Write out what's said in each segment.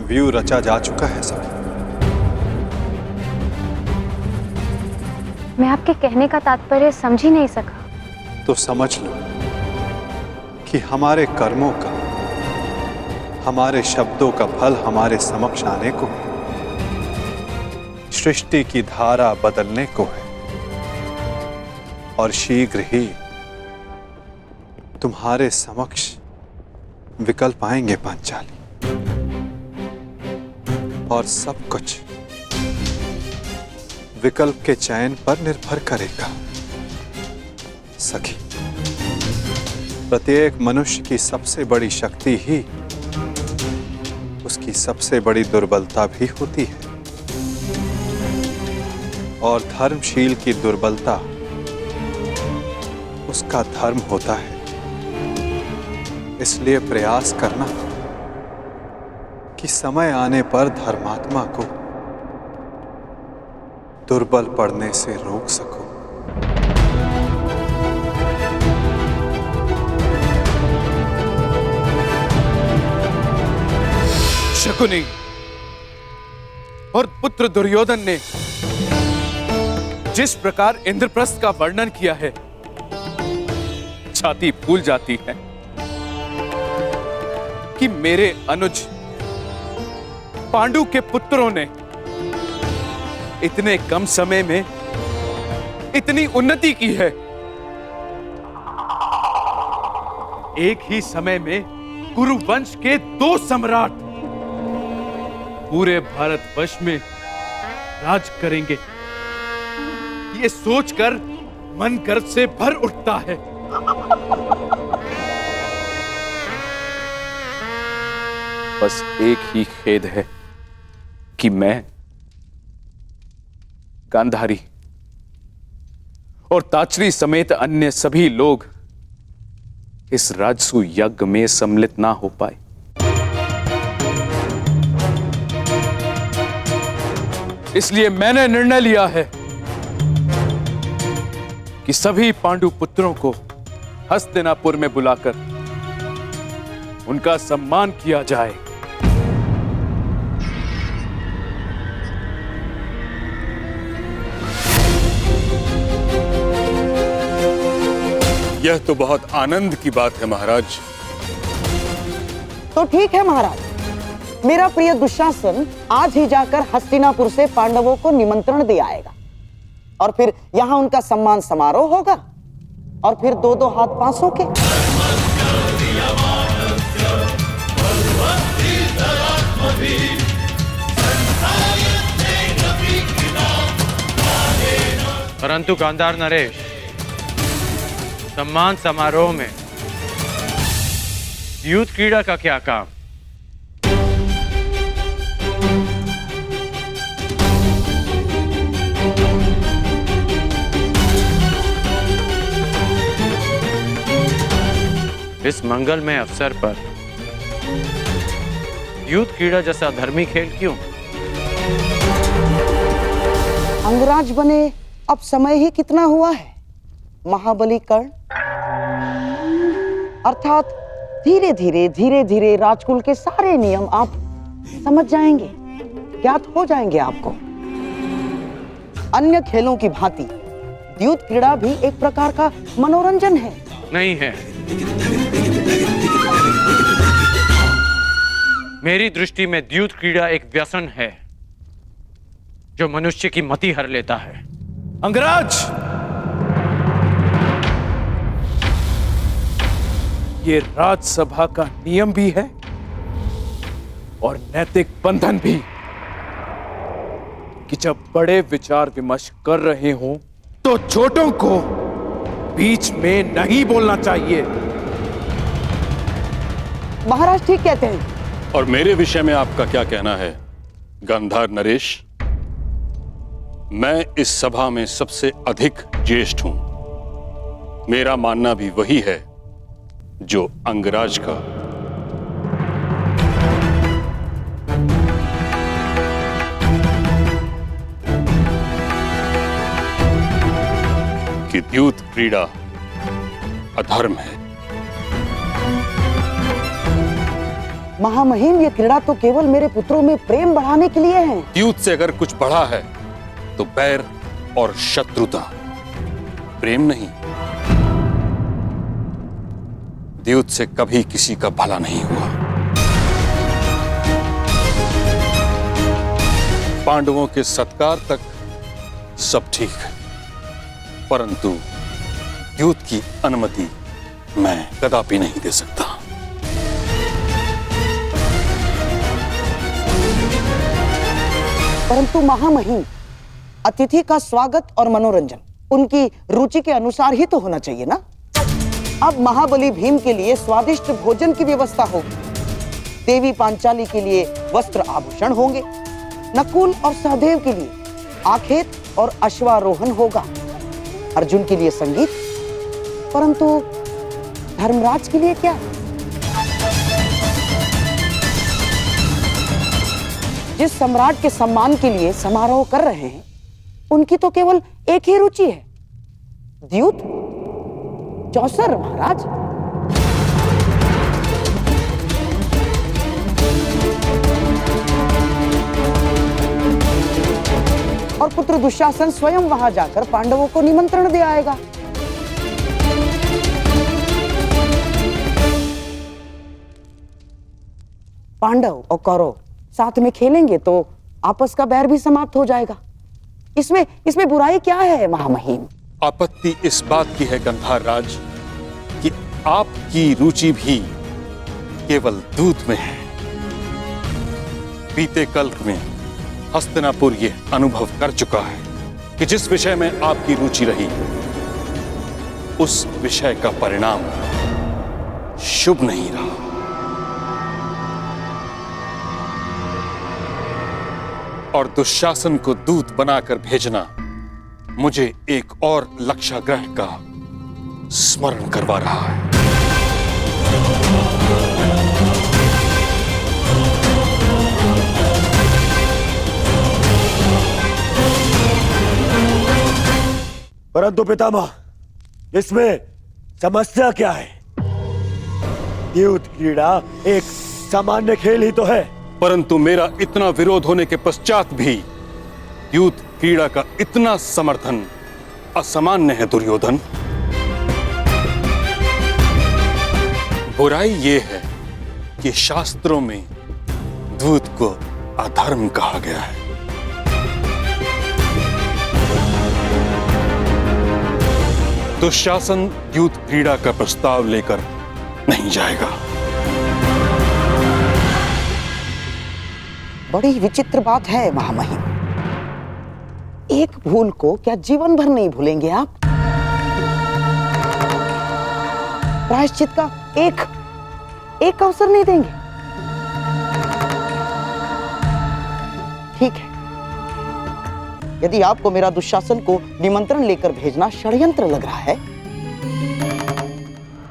View रचा जा चुका है सखी। मैं आपके कहने का तात्पर्य समझ ही नहीं सका। तो समझ लो कि हमारे कर्मों का, हमारे शब्दों का फल हमारे समक्ष आने को, सृष्टि की धारा बदलने को है और शीघ्र ही तुम्हारे समक्ष विकल्प आएंगे पांचाली, और सब कुछ विकल्प के चयन पर निर्भर करेगा सखी। प्रत्येक मनुष्य की सबसे बड़ी शक्ति ही उसकी सबसे बड़ी दुर्बलता भी होती है, और धर्मशील की दुर्बलता उसका धर्म होता है। इसलिए प्रयास करना कि समय आने पर धर्मात्मा को दुर्बल पड़ने से रोक सको। शकुनी और पुत्र दुर्योधन ने जिस प्रकार इंद्रप्रस्थ का वर्णन किया है, छाती फूल जाती है कि मेरे अनुज पांडु के पुत्रों ने इतने कम समय में इतनी उन्नति की है। एक ही समय में कुरु वंश के 2 सम्राट पूरे भारतवर्ष में राज करेंगे। ये सोचकर मन गर्व से भर उठता है। बस एक ही खेद है कि मैं गांधारी और ताचरी समेत अन्य सभी लोग इस राजसू यज्ञ में सम्मिलित ना हो पाए। इसलिए मैंने निर्णय लिया है कि सभी पांडु पुत्रों को हस्तिनापुर में बुलाकर उनका सम्मान किया जाए। यह तो बहुत आनंद की बात है महाराज। तो ठीक है महाराज, मेरा प्रिय दुशासन आज ही जाकर हस्तिनापुर से पांडवों को निमंत्रण दे आएगा, और फिर यहाँ उनका सम्मान समारोह होगा, और फिर 2-2 हाथ पांसों के। परंतु गांधार नरेश, सम्मान समारोह में युद्ध क्रीड़ा का क्या काम? इस मंगलमय अवसर पर युद्ध क्रीड़ा जैसा धर्मी खेल क्यों? अंगराज बने अब समय ही कितना हुआ है महाबली कर्ण, अर्थात धीरे धीरे राजकुल के सारे नियम आप समझ जाएंगे, ज्ञात हो जाएंगे आपको। अन्य खेलों की भांति द्यूत क्रीड़ा भी एक प्रकार का मनोरंजन है। नहीं है। मेरी दृष्टि में द्यूत क्रीड़ा एक व्यसन है जो मनुष्य की मति हर लेता है। अंगराज, ये राजसभा का नियम भी है और नैतिक बंधन भी कि जब बड़े विचार विमर्श कर रहे हों तो छोटों को बीच में नहीं बोलना चाहिए। महाराज ठीक कहते हैं। और मेरे विषय में आपका क्या कहना है गांधार नरेश? मैं इस सभा में सबसे अधिक ज्येष्ठ हूं। मेरा मानना भी वही है जो अंगराज का। कि द्यूत क्रीड़ा अधर्म है। महामहिम, ये क्रीड़ा तो केवल मेरे पुत्रों में प्रेम बढ़ाने के लिए है। द्यूत से अगर कुछ बढ़ा है तो बैर और शत्रुता, प्रेम नहीं। द्यूत से कभी किसी का भला नहीं हुआ। पांडवों के सत्कार तक सब ठीक है, परंतु द्यूत की अनुमति मैं कदापि नहीं दे सकता। परंतु महामहिम, अतिथि का स्वागत और मनोरंजन उनकी रुचि के अनुसार ही तो होना चाहिए ना। अब महाबली भीम के लिए स्वादिष्ट भोजन की व्यवस्था होगी, देवी पांचाली के लिए वस्त्र आभूषण होंगे, नकुल और सहदेव के लिए आखेट और अश्वारोहण होगा, अर्जुन के लिए संगीत, परंतु धर्मराज के लिए क्या? जिस सम्राट के सम्मान के लिए समारोह कर रहे हैं, उनकी तो केवल एक ही रुचि है, द्यूत, चौसर महाराज। और पुत्र दुशासन स्वयं वहां जाकर पांडवों को निमंत्रण दे आएगा। पांडव और कौरव साथ में खेलेंगे तो आपस का बैर भी समाप्त हो जाएगा। इसमें बुराई क्या है महामहिम? आपत्ति इस बात की है गंधार राज कि आपकी रुचि भी केवल दूध में है। बीते कल में हस्तिनापुर यह अनुभव कर चुका है कि जिस विषय में आपकी रुचि रही, उस विषय का परिणाम शुभ नहीं रहा। और दुशासन को दूत बनाकर भेजना मुझे एक और लक्षाग्रह का स्मरण करवा रहा है। परंतु पितामह, इसमें समस्या क्या है? द्यूत क्रीड़ा एक सामान्य खेल ही तो है। परंतु मेरा इतना विरोध होने के पश्चात भी द्यूत क्रीड़ा का इतना समर्थन असामान्य है दुर्योधन। बुराई यह है कि शास्त्रों में द्यूत को अधर्म कहा गया है। दुशासन द्यूत क्रीड़ा का प्रस्ताव लेकर नहीं जाएगा। बड़ी विचित्र बात है महामहिम, एक भूल को क्या जीवन भर नहीं भूलेंगे आप? प्रायश्चित का एक अवसर नहीं देंगे? ठीक है, यदि आपको मेरा दुशासन को निमंत्रण लेकर भेजना षड्यंत्र लग रहा है,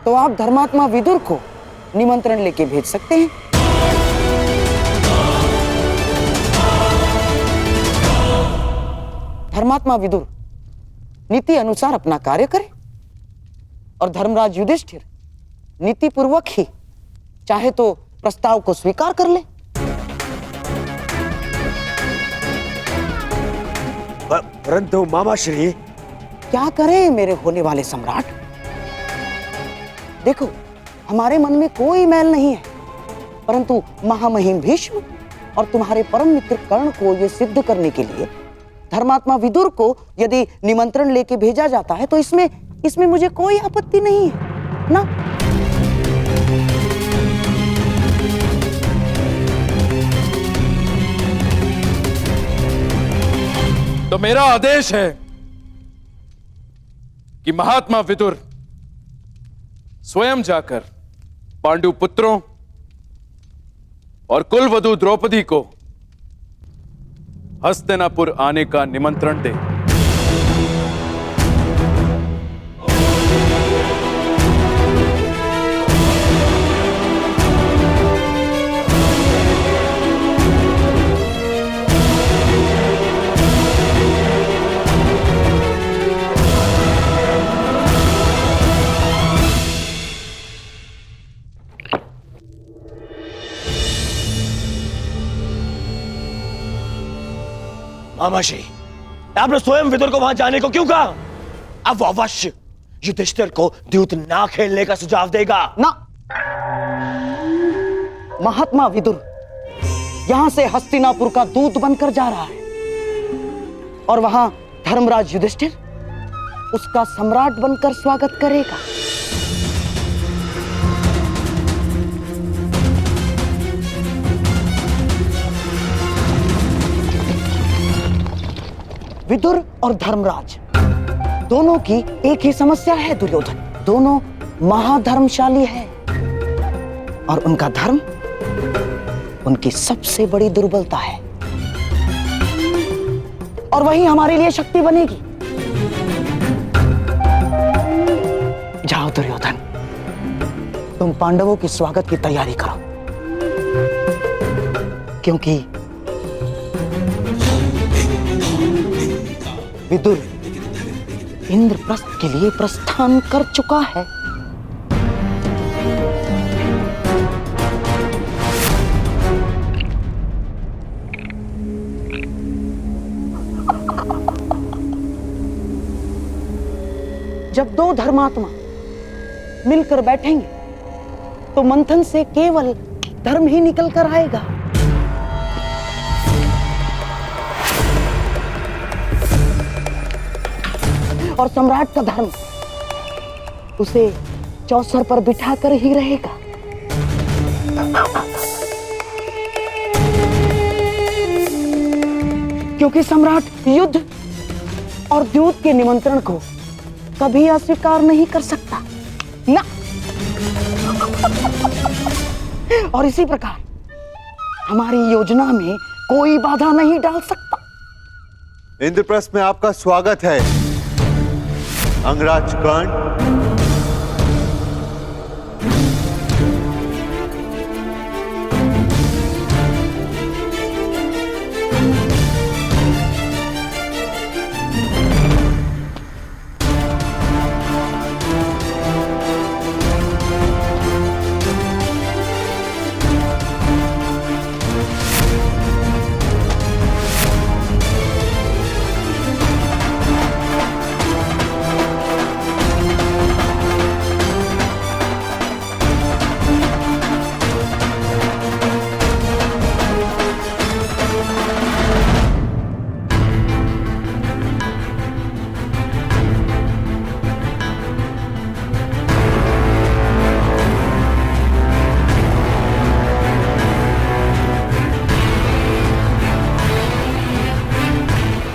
तो आप धर्मात्मा विदुर को निमंत्रण लेके भेज सकते हैं। धर्मात्मा विदुर नीति अनुसार अपना कार्य करे और धर्मराज युधिष्ठिर नीति पूर्वक ही चाहे तो प्रस्ताव को स्वीकार कर ले। परंतु मामाश्री, क्या करे मेरे होने वाले सम्राट? देखो, हमारे मन में कोई मैल नहीं है, परंतु महामहिम भीष्म और तुम्हारे परम मित्र कर्ण को यह सिद्ध करने के लिए धर्मात्मा विदुर को यदि निमंत्रण लेके भेजा जाता है तो इसमें मुझे कोई आपत्ति नहीं है ना। तो मेरा आदेश है कि महात्मा विदुर स्वयं जाकर पांडु पुत्रों और कुलवधू द्रौपदी को हस्तिनापुर आने का निमंत्रण दे। मामा श्री, आपने स्वयं विदुर को वहां जाने को क्यों कहा? अब वो अवश्य युधिष्ठिर को द्यूत ना खेलने का सुझाव देगा। ना, महात्मा विदुर यहां से हस्तिनापुर का दूत बनकर जा रहा है और वहां धर्मराज युधिष्ठिर उसका सम्राट बनकर स्वागत करेगा। विदुर और धर्मराज दोनों की एक ही समस्या है दुर्योधन। दोनों महाधर्मशाली हैं और उनका धर्म उनकी सबसे बड़ी दुर्बलता है और वही हमारे लिए शक्ति बनेगी। जाओ दुर्योधन, तुम पांडवों के स्वागत की तैयारी करो, क्योंकि विदुर इंद्रप्रस्थ के लिए प्रस्थान कर चुका है। जब दो धर्मात्मा मिलकर बैठेंगे तो मंथन से केवल धर्म ही निकल कर आएगा। और सम्राट का धर्म उसे चौसर पर बिठाकर ही रहेगा। क्योंकि सम्राट युद्ध और द्यूत के निमंत्रण को कभी अस्वीकार नहीं कर सकता ना। और इसी प्रकार हमारी योजना में कोई बाधा नहीं डाल सकता। इंद्रप्रस्थ में आपका स्वागत है अंगराज कर्ण।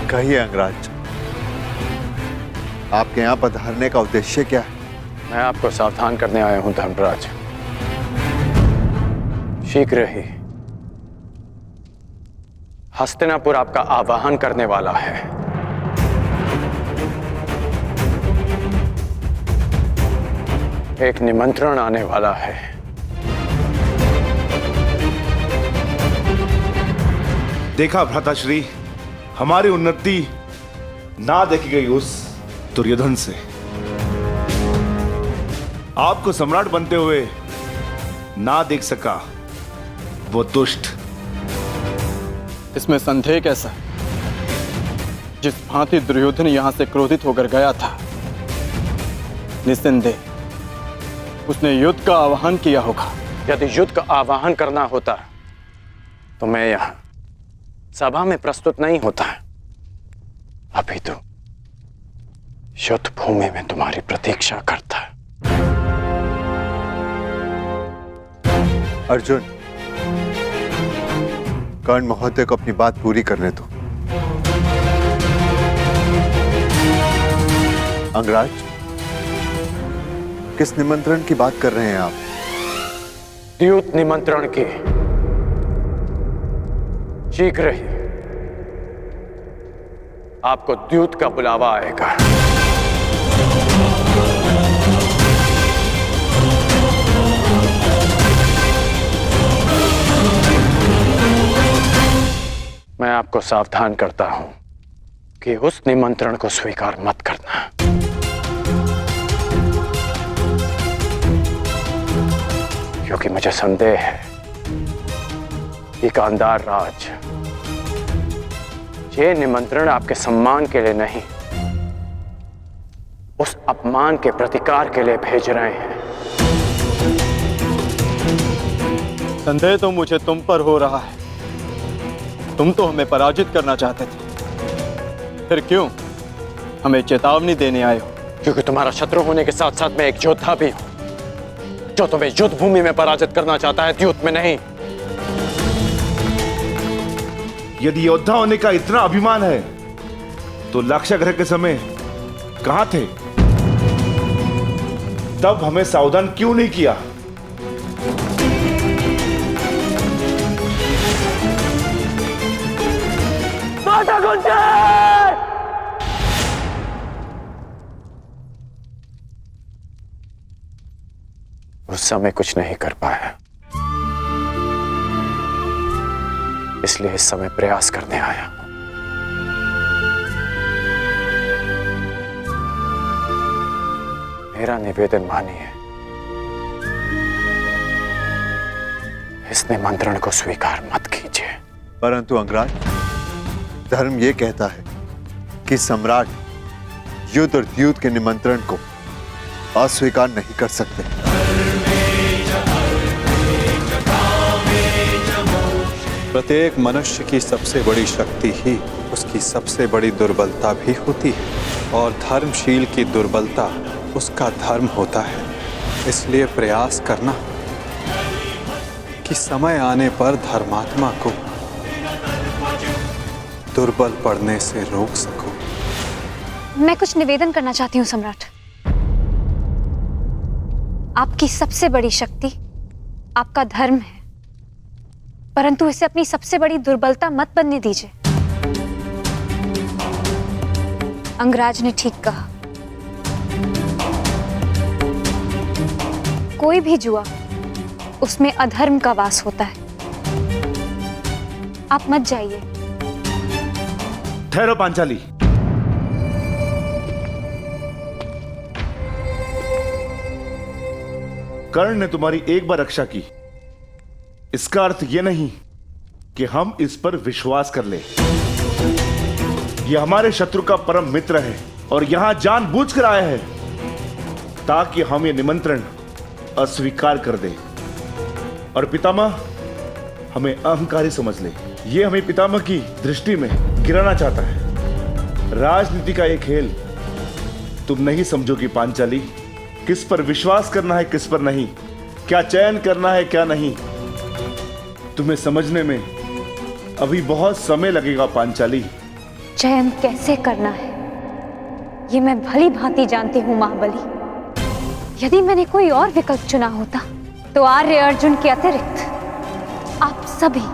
कहिए अंगराज, आपके यहां पधारने का उद्देश्य क्या है? मैं आपको सावधान करने आया हूं धर्मराज। शीघ्र ही हस्तिनापुर आपका आवाहन करने वाला है। एक निमंत्रण आने वाला है। देखा भ्राताश्री, हमारी उन्नति ना देखी गई उस दुर्योधन से। आपको सम्राट बनते हुए ना देख सका वो दुष्ट। इसमें संदेह कैसा? जिस भांति दुर्योधन यहां से क्रोधित होकर गया था, निस्संदेह उसने युद्ध का आह्वान किया होगा। यदि युद्ध का आह्वान करना होता तो मैं यहां सभा में प्रस्तुत नहीं होता है। अभी तो युद्ध भूमि में तुम्हारी प्रतीक्षा करता है। अर्जुन, कर्ण महोदय को अपनी बात पूरी करने दो। अंगराज, किस निमंत्रण की बात कर रहे हैं आप? द्यूत निमंत्रण की। शीघ्र ही आपको द्यूत का बुलावा आएगा। मैं आपको सावधान करता हूं कि उस निमंत्रण को स्वीकार मत करना। क्योंकि मुझे संदेह है कि गांधार राज ये निमंत्रण आपके सम्मान के लिए नहीं, उस अपमान के प्रतिकार के लिए भेज रहे हैं। संदेह तो मुझे तुम पर हो रहा है। तुम तो हमें पराजित करना चाहते थे, फिर क्यों हमें चेतावनी देने आए हो? क्योंकि तुम्हारा शत्रु होने के साथ साथ मैं एक योद्धा भी हूं, जो तुम्हें युद्ध भूमि में पराजित करना चाहता है, युद्ध में नहीं। यदि योद्धा होने का इतना अभिमान है तो लाक्षागृह के समय कहां थे? तब हमें सावधान क्यों नहीं किया? माता गुंजर! उस समय कुछ नहीं कर पाया, इसलिए इस समय प्रयास करने आया। मेरा निवेदन मानिए, इस निमंत्रण को स्वीकार मत कीजिए। परंतु अंगराज, धर्म ये कहता है कि सम्राट युद्ध और द्यूत के निमंत्रण को अस्वीकार नहीं कर सकते। प्रत्येक मनुष्य की सबसे बड़ी शक्ति ही उसकी सबसे बड़ी दुर्बलता भी होती है, और धर्मशील की दुर्बलता उसका धर्म होता है। इसलिए प्रयास करना कि समय आने पर धर्मात्मा को दुर्बल पड़ने से रोक सको। मैं कुछ निवेदन करना चाहती हूँ सम्राट। आपकी सबसे बड़ी शक्ति आपका धर्म है, परंतु इसे अपनी सबसे बड़ी दुर्बलता मत बनने दीजिए। अंगराज ने ठीक कहा, कोई भी जुआ उसमें अधर्म का वास होता है। आप मत जाइए। ठहरो पांचाली। कर्ण ने तुम्हारी एक बार रक्षा की, इसका अर्थ यह नहीं कि हम इस पर विश्वास कर ले। यह हमारे शत्रु का परम मित्र है और यहां जानबूझकर आया है ताकि हम ये निमंत्रण अस्वीकार कर दे और पितामह हमें अहंकारी समझ ले। ये हमें पितामह की दृष्टि में गिराना चाहता है। राजनीति का ये खेल तुम नहीं समझोगी पांचाली। किस पर विश्वास करना है, किस पर नहीं, क्या चयन करना है, क्या नहीं, तुम्हें समझने में अभी बहुत समय लगेगा पांचाली। चयन कैसे करना है ये मैं भली भांति जानती हूँ महाबली। यदि मैंने कोई और विकल्प चुना होता तो आर्य अर्जुन के अतिरिक्त आप सभी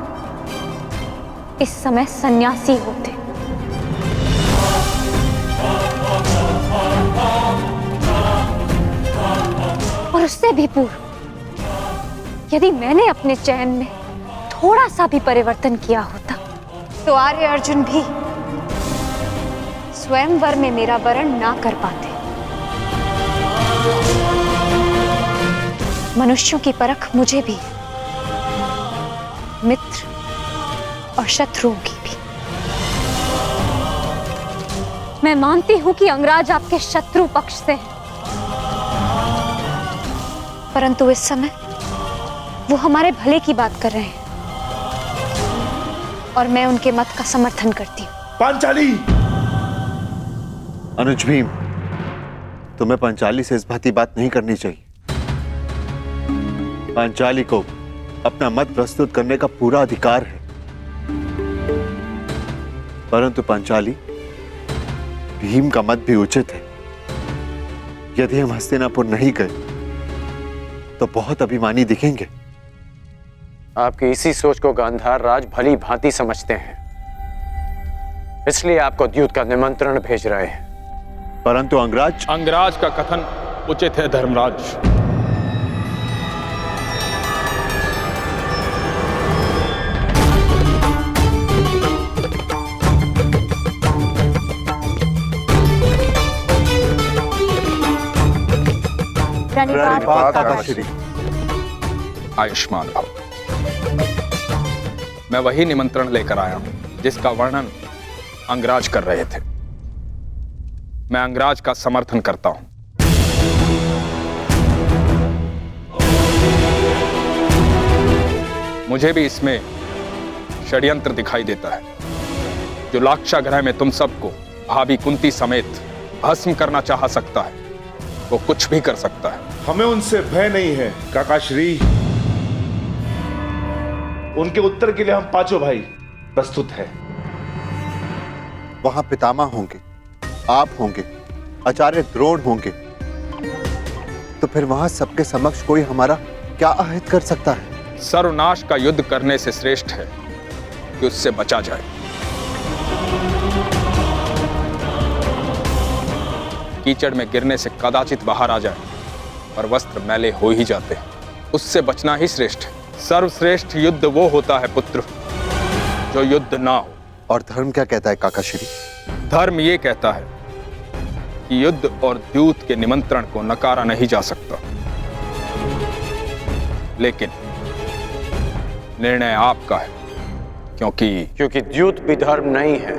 इस समय सन्यासी होते। और उससे भी पूर्व यदि मैंने अपने चयन में थोड़ा सा भी परिवर्तन किया होता तो आर्य अर्जुन भी स्वयंवर में मेरा वरण ना कर पाते। मनुष्यों की परख मुझे भी, मित्र और शत्रुओं की भी। मैं मानती हूं कि अंगराज आपके शत्रु पक्ष से है, परंतु इस समय वो हमारे भले की बात कर रहे हैं और मैं उनके मत का समर्थन करती हूँ। पांचाली! अनुज भीम, तुम्हें पांचाली से इस भांति बात नहीं करनी चाहिए। पांचाली को अपना मत प्रस्तुत करने का पूरा अधिकार है, परंतु पांचाली, भीम का मत भी उचित है। यदि हम हस्तिनापुर नहीं गए तो बहुत अभिमानी दिखेंगे। आपकी इसी सोच को गांधार राज भली भांति समझते हैं, इसलिए आपको द्यूत का निमंत्रण भेज रहे हैं। परंतु अंगराज का कथन उचित है धर्मराज। आयुष्मान भव। मैं वही निमंत्रण लेकर आया हूं जिसका वर्णन अंगराज कर रहे थे। मैं अंगराज का समर्थन करता हूं। मुझे भी इसमें षड्यंत्र दिखाई देता है। जो लाक्षागृह में तुम सबको भाभी कुंती समेत भस्म करना चाह सकता है, वो कुछ भी कर सकता है। हमें उनसे भय नहीं है काकाश्री। उनके उत्तर के लिए हम पांचों भाई प्रस्तुत हैं। वहां पितामह होंगे, आप होंगे, आचार्य द्रोण होंगे, तो फिर वहां सबके समक्ष कोई हमारा क्या अहित कर सकता है? सर्वनाश का युद्ध करने से श्रेष्ठ है कि उससे बचा जाए। कीचड़ में गिरने से कदाचित बाहर आ जाए, पर वस्त्र मैले हो ही जाते हैं। उससे बचना ही श्रेष्ठ है। सर्वश्रेष्ठ युद्ध वो होता है पुत्र, जो युद्ध ना हो। और धर्म क्या कहता है काकाश्री? धर्म ये कहता है कि युद्ध और द्यूत के निमंत्रण को नकारा नहीं जा सकता, लेकिन निर्णय आपका है, क्योंकि द्यूत भी धर्म नहीं है।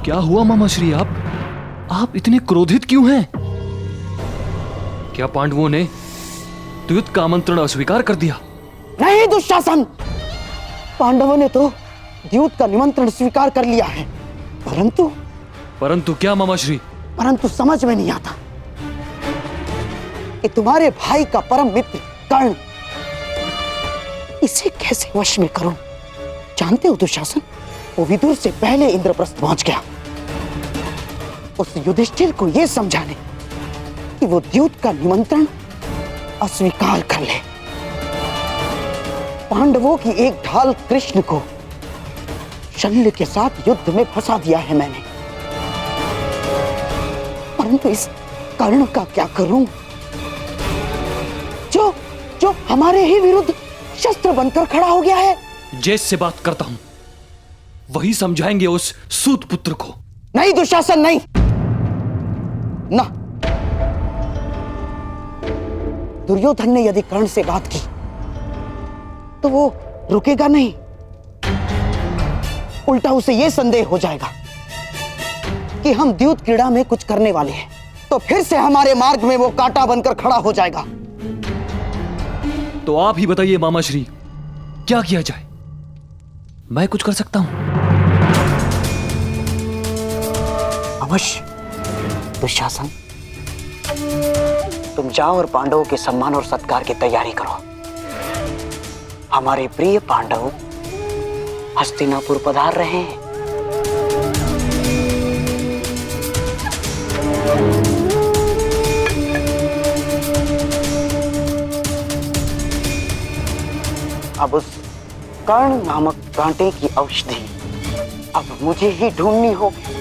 क्या हुआ मामाश्री? आप इतने क्रोधित क्यों हैं? क्या पांडवों ने द्यूत का आमंत्रण अस्वीकार कर दिया? नहीं दुशासन, पांडवों ने तो द्यूत का निमंत्रण स्वीकार कर लिया है, परंतु क्या मामाश्री? परंतु समझ में नहीं आता कि तुम्हारे भाई का परम मित्र कर्ण, इसे कैसे वश में करूं? जानते हो दुशासन, वो विदुर से पहले इंद्रप्रस्थ पहुंच गया उस युधिष्ठिर को यह समझाने कि वो द्यूत का निमंत्रण अस्वीकार कर ले। पांडवों की एक ढाल कृष्ण को शल्य के साथ युद्ध में फंसा दिया है मैंने, परंतु इस कर्ण का क्या करूं, जो हमारे ही विरुद्ध शस्त्र बनकर खड़ा हो गया है। जैस से बात करता हूं, वही समझाएंगे उस सूत पुत्र को। नहीं दुशासन, नहीं ना। दुर्योधन ने यदि कर्ण से बात की तो वो रुकेगा नहीं, उल्टा उसे यह संदेह हो जाएगा कि हम द्यूत क्रीड़ा में कुछ करने वाले हैं, तो फिर से हमारे मार्ग में वो कांटा बनकर खड़ा हो जाएगा। तो आप ही बताइए मामाश्री, क्या किया जाए? मैं कुछ कर सकता हूं? अवश्य दुशासन, तुम जाओ और पांडवों के सम्मान और सत्कार की तैयारी करो। हमारे प्रिय पांडव हस्तिनापुर पधार रहे हैं। अब उस कर्ण नामक कांटे की औषधि अब मुझे ही ढूंढनी होगी।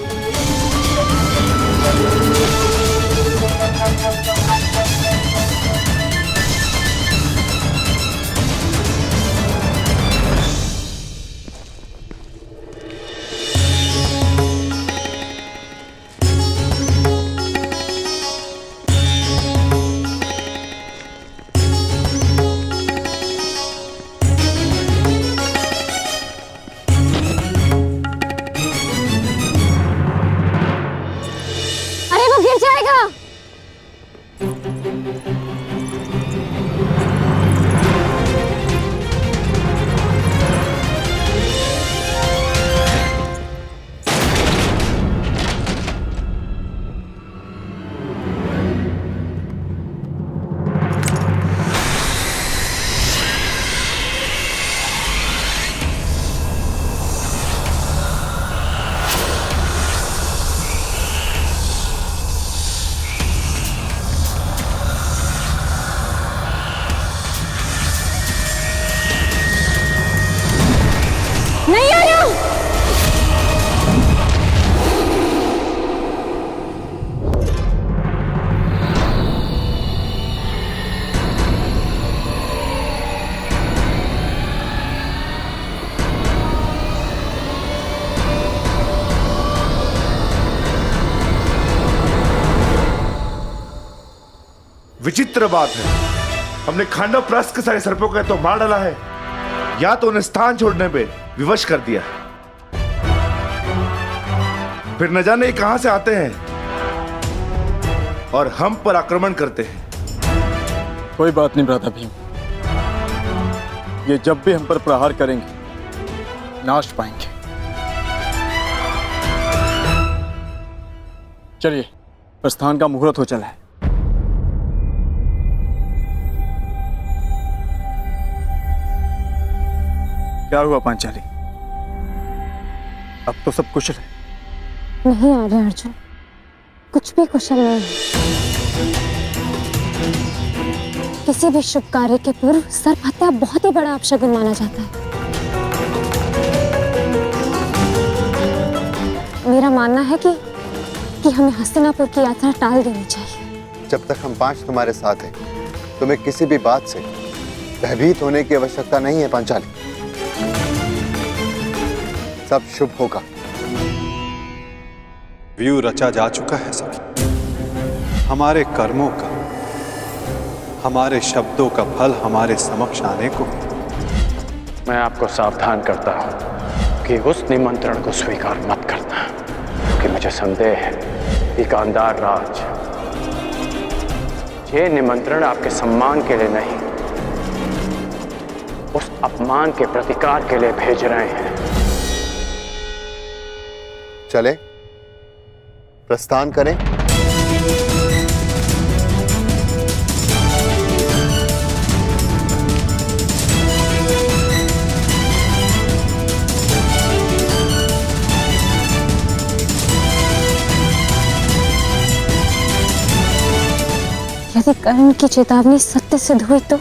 विचित्र बात है, हमने खांडव प्रस्थ के सारे सर्पों का तो मार डाला है, या तो उन्हें स्थान छोड़ने पे विवश कर दिया, फिर न जाने कहां से आते हैं और हम पर आक्रमण करते हैं। कोई बात नहीं भ्राता भीम, ये जब भी हम पर प्रहार करेंगे नाश पाएंगे। चलिए, प्रस्थान का मुहूर्त हो चला है। क्या हुआ पांचाली? अब तो सब कुशल है? नहीं आर्य अर्जुन, कुछ भी कुशल नहीं है। किसी भी शुभ कार्य के पूर्व सर्प हत्या बहुत ही बड़ा अपशगुन माना जाता है। मेरा मानना है कि हमें हस्तिनापुर की यात्रा टाल देनी चाहिए। जब तक हम 5 तुम्हारे साथ हैं, तुम्हें किसी भी बात से भयभीत होने की आवश्यकता नहीं है पांचाली। सब शुभ होगा। व्यू रचा जा चुका है सखी। हमारे कर्मों का, हमारे शब्दों का फल हमारे समक्ष आने को। मैं आपको सावधान करता हूं कि उस निमंत्रण को स्वीकार मत करना, क्योंकि मुझे संदेह है कि गांधार राज ये निमंत्रण आपके सम्मान के लिए नहीं, उस अपमान के प्रतिकार के लिए भेज रहे हैं। चले, प्रस्थान करें। यदि कर्ण की चेतावनी सत्य सिद्ध हुई तो?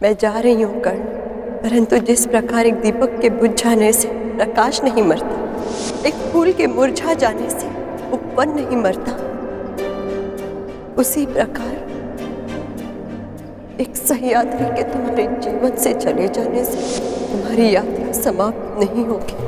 मैं जा रही हूँ कर्ण, परंतु जिस प्रकार एक दीपक के बुझ जाने से प्रकाश नहीं मरता, एक फूल के मुरझा जाने से उपवन नहीं मरता, उसी प्रकार एक सहयात्री के तुम्हारे जीवन से चले जाने से तुम्हारी यात्रा समाप्त नहीं होगी।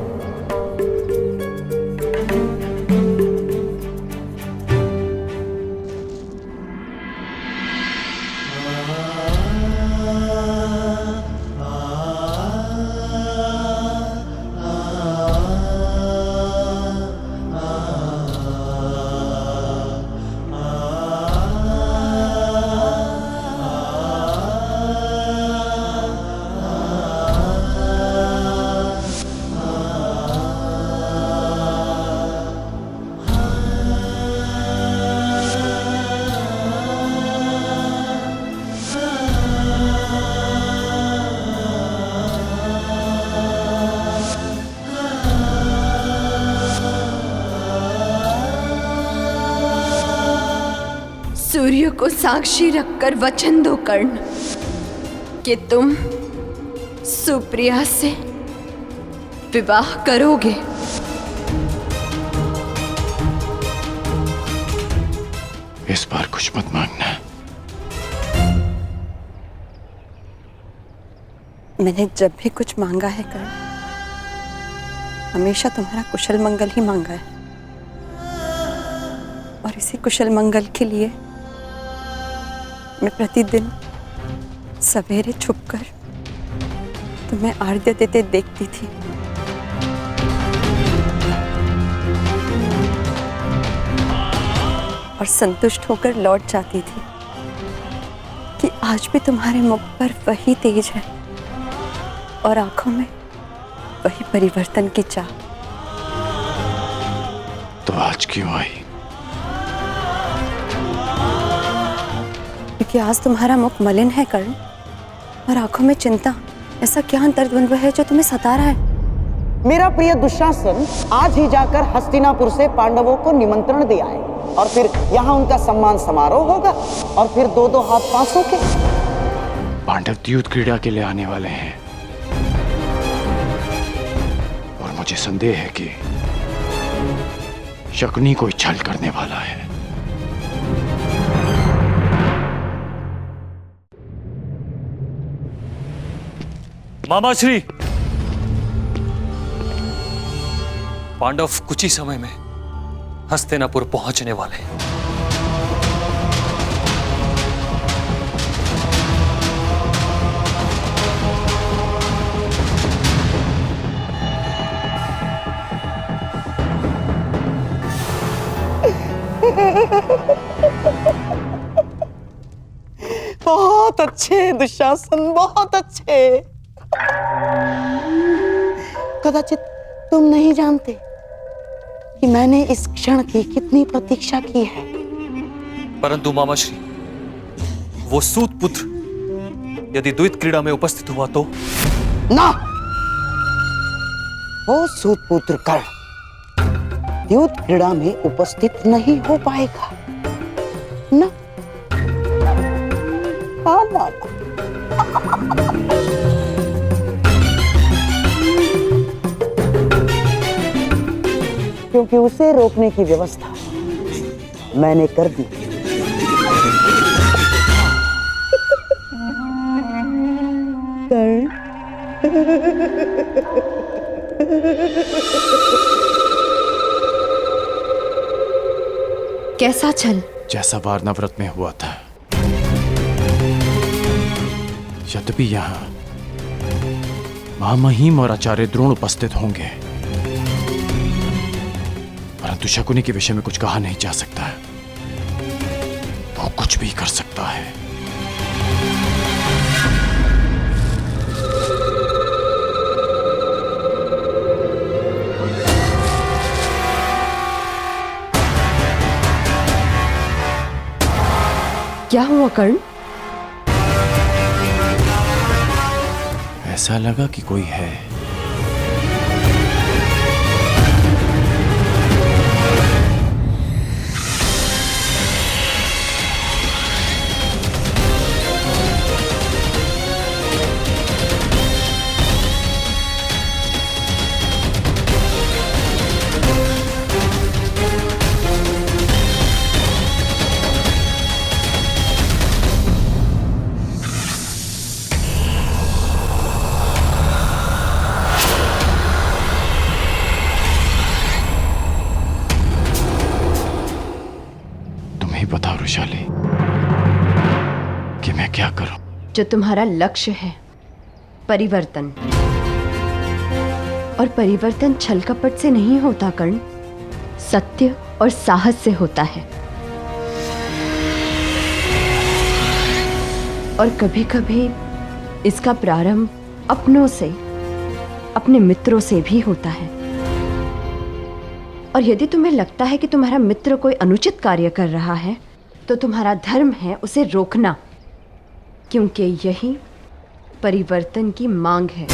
सूर्य को साक्षी रखकर वचन दो कर्ण कि तुम सुप्रिया से विवाह करोगे। इस बार कुछ मत मांगना। मैंने जब भी कुछ मांगा है कर्ण, हमेशा तुम्हारा कुशल मंगल ही मांगा है, और इसी कुशल मंगल के लिए मैं प्रतिदिन सवेरे छुपकर तुम्हें आर्घ्य देते देखती थी। और संतुष्ट होकर लौट जाती थी कि आज भी तुम्हारे मुख पर वही तेज है और आंखों में वही परिवर्तन की चाह। तो आज क्यों आई? क्योंकि आज तुम्हारा मुख मलिन है कर्ण, और आंखों में चिंता। ऐसा क्या अंतर्द्वंद्व है जो तुम्हें सता रहा है? मेरा प्रिय दुशासन आज ही जाकर हस्तिनापुर से पांडवों को निमंत्रण दे आए, और फिर यहाँ उनका सम्मान समारोह होगा, और फिर दो दो हाथ पांचों के। पांडव द्यूत क्रीड़ा के लिए आने वाले हैं, और मुझे संदेह है कि शकुनी कोई छल करने वाला है। मामाश्री, पांडव कुछ ही समय में हस्तिनापुर पहुंचने वाले हैं। बहुत अच्छे दुशासन, बहुत अच्छे। कदाचित तुम नहीं जानते कि मैंने इस क्षण की कितनी प्रतीक्षा की है। परंतु मामाश्री, वो सूत पुत्र यदि द्वैत क्रीड़ा में उपस्थित हुआ तो? ना, वो सूतपुत्र कर्ण द्यूत क्रीड़ा में उपस्थित नहीं हो पाएगा। ना, ना। क्योंकि उसे रोकने की व्यवस्था मैंने कर दी। कैसा छल? जैसा वारनाव्रत में हुआ था। यद्यपि यहाँ महामहिम और आचार्य द्रोण उपस्थित होंगे, परंतु शकुनी के विषय में कुछ कहा नहीं जा सकता है। वो कुछ भी कर सकता है। क्या हुआ कर्ण? ऐसा लगा कि कोई है। बताओ रुशाली कि मैं क्या करूं? जो तुम्हारा लक्ष्य है, परिवर्तन। और परिवर्तन छल कपट से नहीं होता कर्ण, सत्य और साहस से होता है। और कभी कभी इसका प्रारंभ अपनों से, अपने मित्रों से भी होता है। और यदि तुम्हें लगता है कि तुम्हारा मित्र कोई अनुचित कार्य कर रहा है, तो तुम्हारा धर्म है उसे रोकना, क्योंकि यही परिवर्तन की मांग है।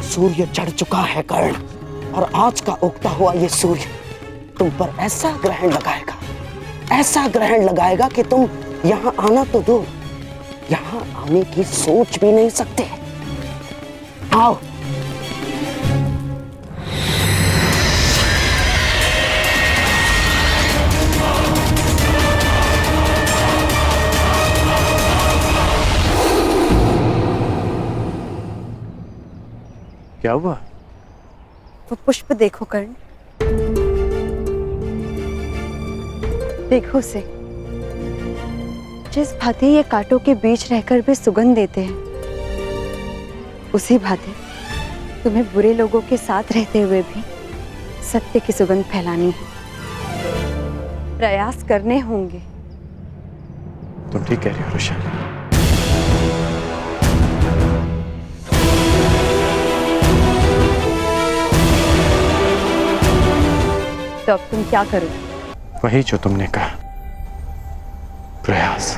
सूर्य चढ़ चुका है कर्ण, और आज का उगता हुआ ये सूर्य तुम पर ऐसा ग्रहण लगाएगा, ऐसा ग्रहण लगाएगा कि तुम यहाँ आना तो दो, यहाँ आने की सोच भी नहीं सकते। आओ। क्या हुआ? वो पुष्प देखो कर्ण, देखो उसे। जिस भांति ये कांटों के बीच रहकर भी सुगंध देते हैं, उसी भांति तुम्हें बुरे लोगों के साथ रहते हुए भी सत्य की सुगंध फैलानी है, प्रयास करने होंगे। तुम ठीक कह रही हो रुशाली। तो अब तुम क्या करो? वही जो तुमने कहा, प्रयास,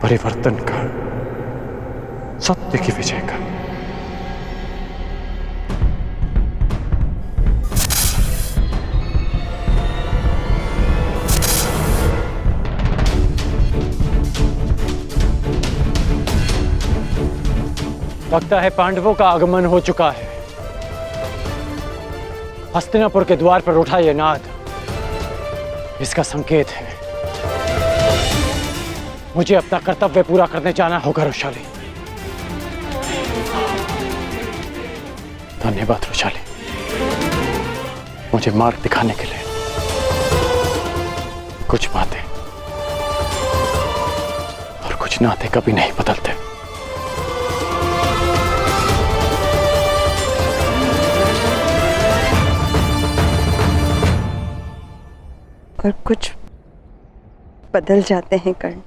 परिवर्तन का, सत्य की विजय का। लगता है पांडवों का आगमन हो चुका है। हस्तिनापुर के द्वार पर उठा यह नाद इसका संकेत है। मुझे अपना कर्तव्य पूरा करने जाना होगा रुशाली। धन्यवाद रुशाली, मुझे मार्ग दिखाने के लिए। कुछ बातें और कुछ नाते कभी नहीं बदलते। और कुछ बदल जाते हैं कर्ण।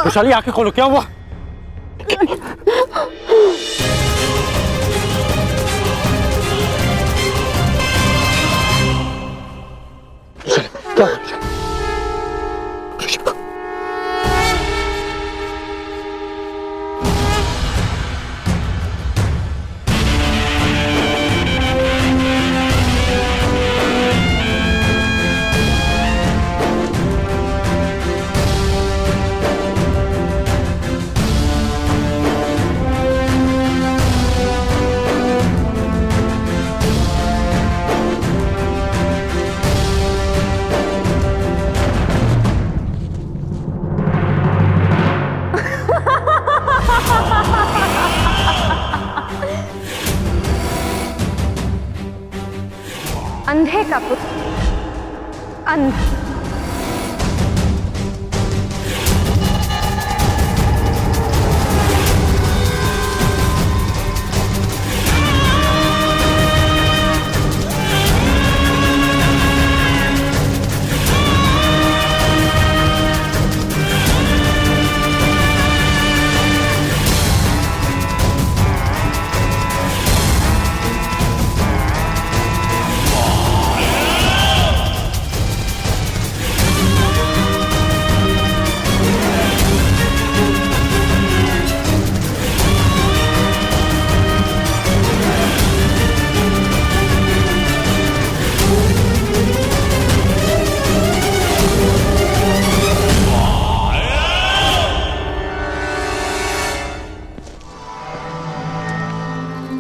रुशाली आंखें खोलो, क्या हुआ? अंधे का पुत्र अंधा।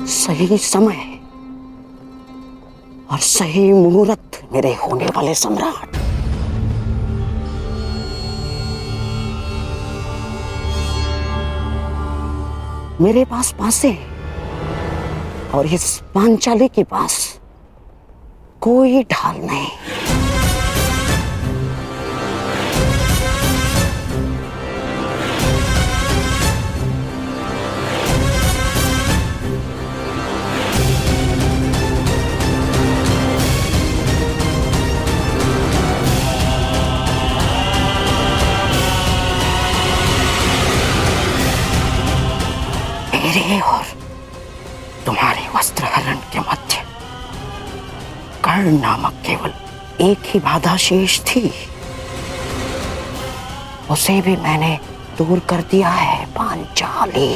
सही समय और सही मुहूर्त मेरे होने वाले सम्राट। मेरे पास पासे और इस पांचाली के पास कोई ढाल नहीं। मेरे और तुम्हारे वस्त्रहरण के मध्य कर्ण नामक केवल एक ही बाधा शेष थी। उसे भी मैंने दूर कर दिया है पांचाली।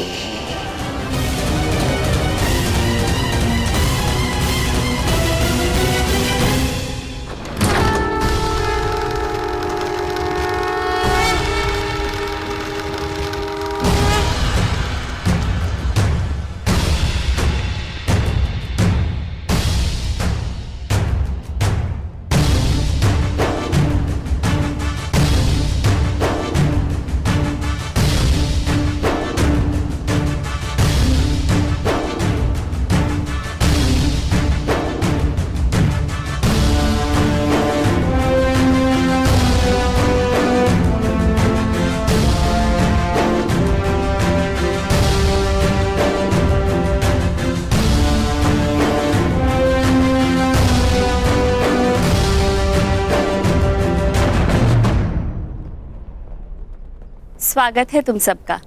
स्वागत है तुम सबका।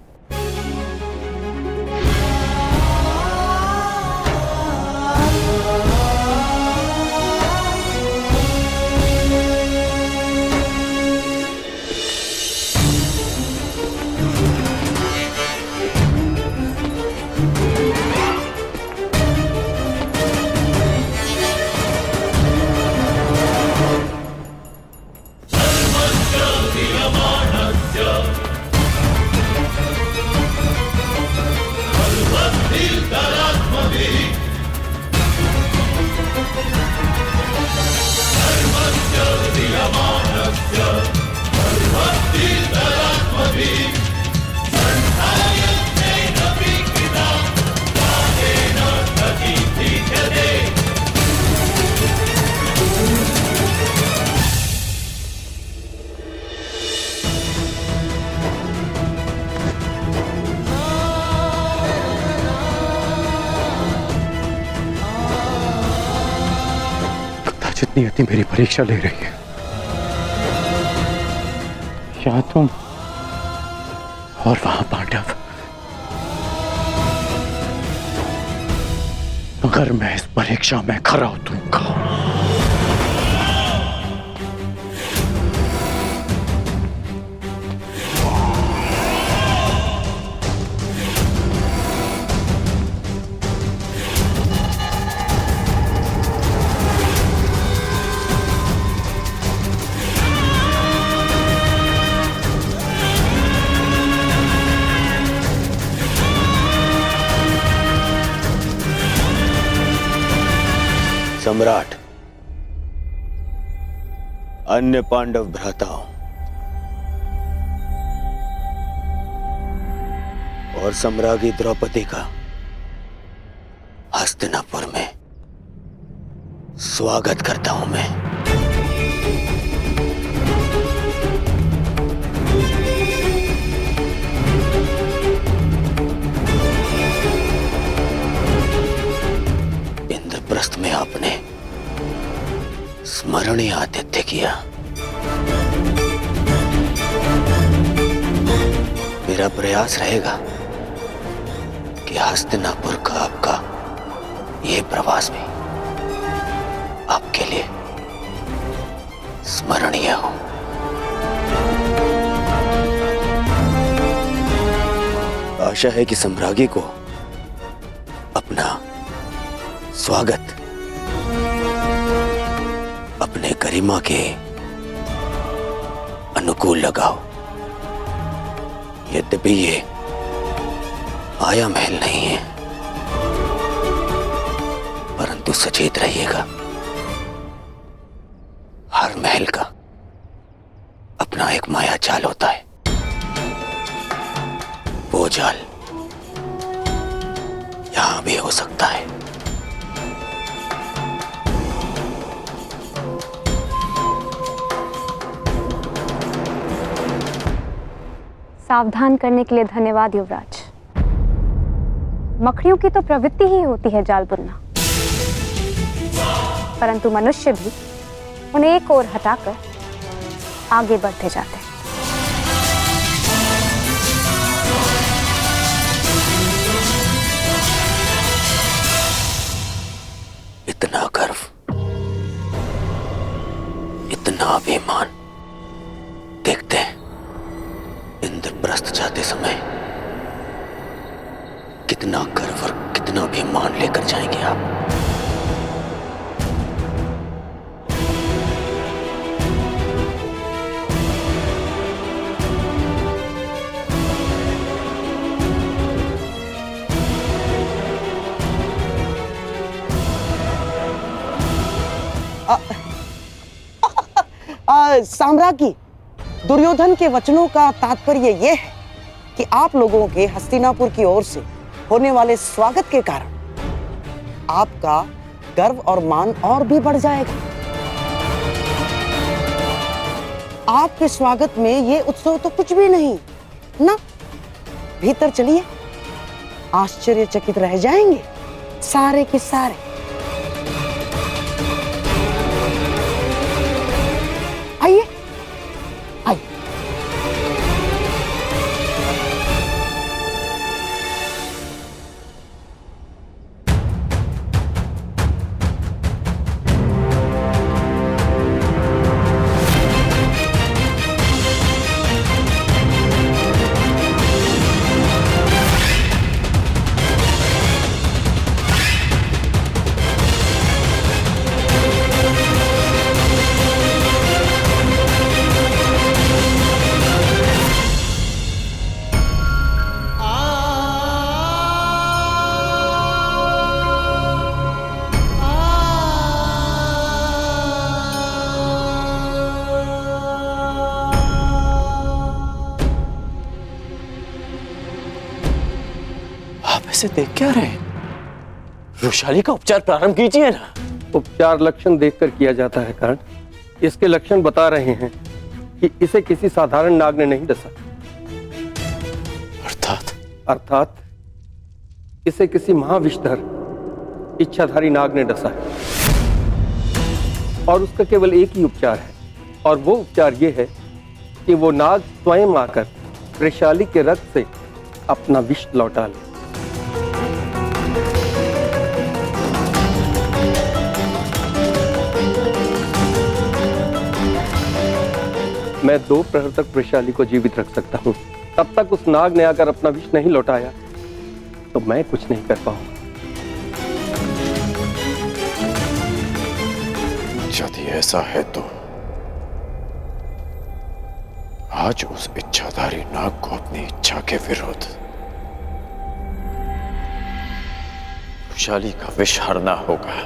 नियति मेरी परीक्षा ले रही है। या तुम और वहां पांडव। अगर मैं इस परीक्षा में खरा उतरूंगा सम्राट, अन्य पांडव भ्राताओं और सम्राज्ञी द्रौपदी का हस्तिनापुर में स्वागत करता हूं मैं। इंद्रप्रस्थ में आपने स्मरणीय आतिथ्य किया। मेरा प्रयास रहेगा कि हस्तिनापुर का आपका ये प्रवास भी आपके लिए स्मरणीय हो। आशा है कि सम्राज्ञी को अपना स्वागत अपने गरिमा के अनुकूल लगाओ। यद्यपि ये आया महल नहीं है, परंतु सचेत रहिएगा। हर महल का अपना एक माया जाल होता है। वो जाल यहां भी हो सकता है। सावधान करने के लिए धन्यवाद युवराज। मकड़ियों की तो प्रवृत्ति ही होती है जाल बुनना, परंतु मनुष्य भी उन्हें एक ओर हटाकर आगे बढ़ते जाते हैं। इतना गर्व, इतना अभिमान। देखते हैं इंद्रप्रस्थ जाते समय कितना गर्व और कितना अभिमान लेकर जाएंगे आप? साम्राज्ञी, दुर्योधन के वचनों का तात्पर्य यह है कि आप लोगों के हस्तिनापुर की ओर से होने वाले स्वागत के कारण आपका गर्व और मान और भी बढ़ जाएगा। आपके स्वागत में ये उत्सव तो कुछ भी नहीं ना। भीतर चलिए, आश्चर्यचकित रह जाएंगे सारे के सारे। आइए आइए। ऐसे देख क्या रहे हैं? वृषाली का उपचार प्रारंभ कीजिए ना। उपचार लक्षण देखकर किया जाता है कर्ण। इसके लक्षण बता रहे हैं कि इसे किसी साधारण नाग ने नहीं डसा। अर्थात इसे किसी महाविषधर इच्छाधारी नाग ने डसा है और उसका केवल एक ही उपचार है, और वो उपचार ये है कि वो नाग स्वयं आकर वृषाली के रक्त से अपना विष लौटा ले। मैं 2 प्रहर तक वृषाली को जीवित रख सकता हूँ। तब तक उस नाग ने आकर अपना विष नहीं लौटाया तो मैं कुछ नहीं कर पाऊंगा। यदि ऐसा है तो आज उस इच्छाधारी नाग को अपनी इच्छा के विरुद्ध वृषाली का विष हरना होगा।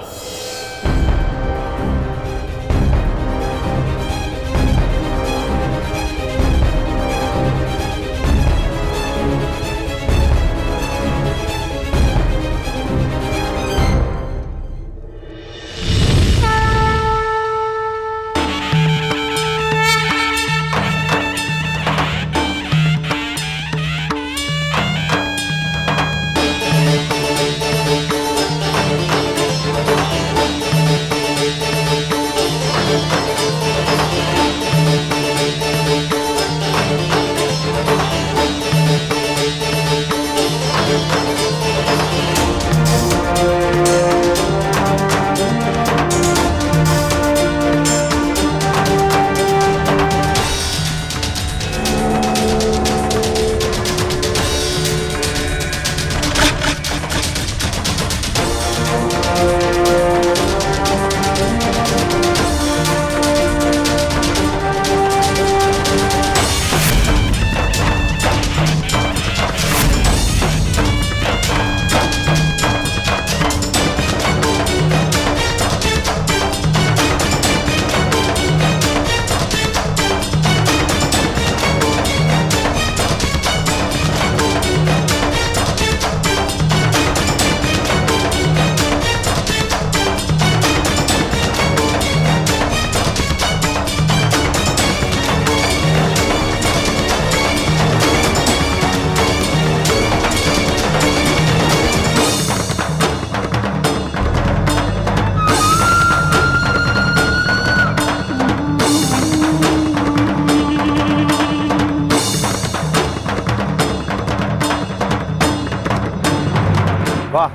वाह,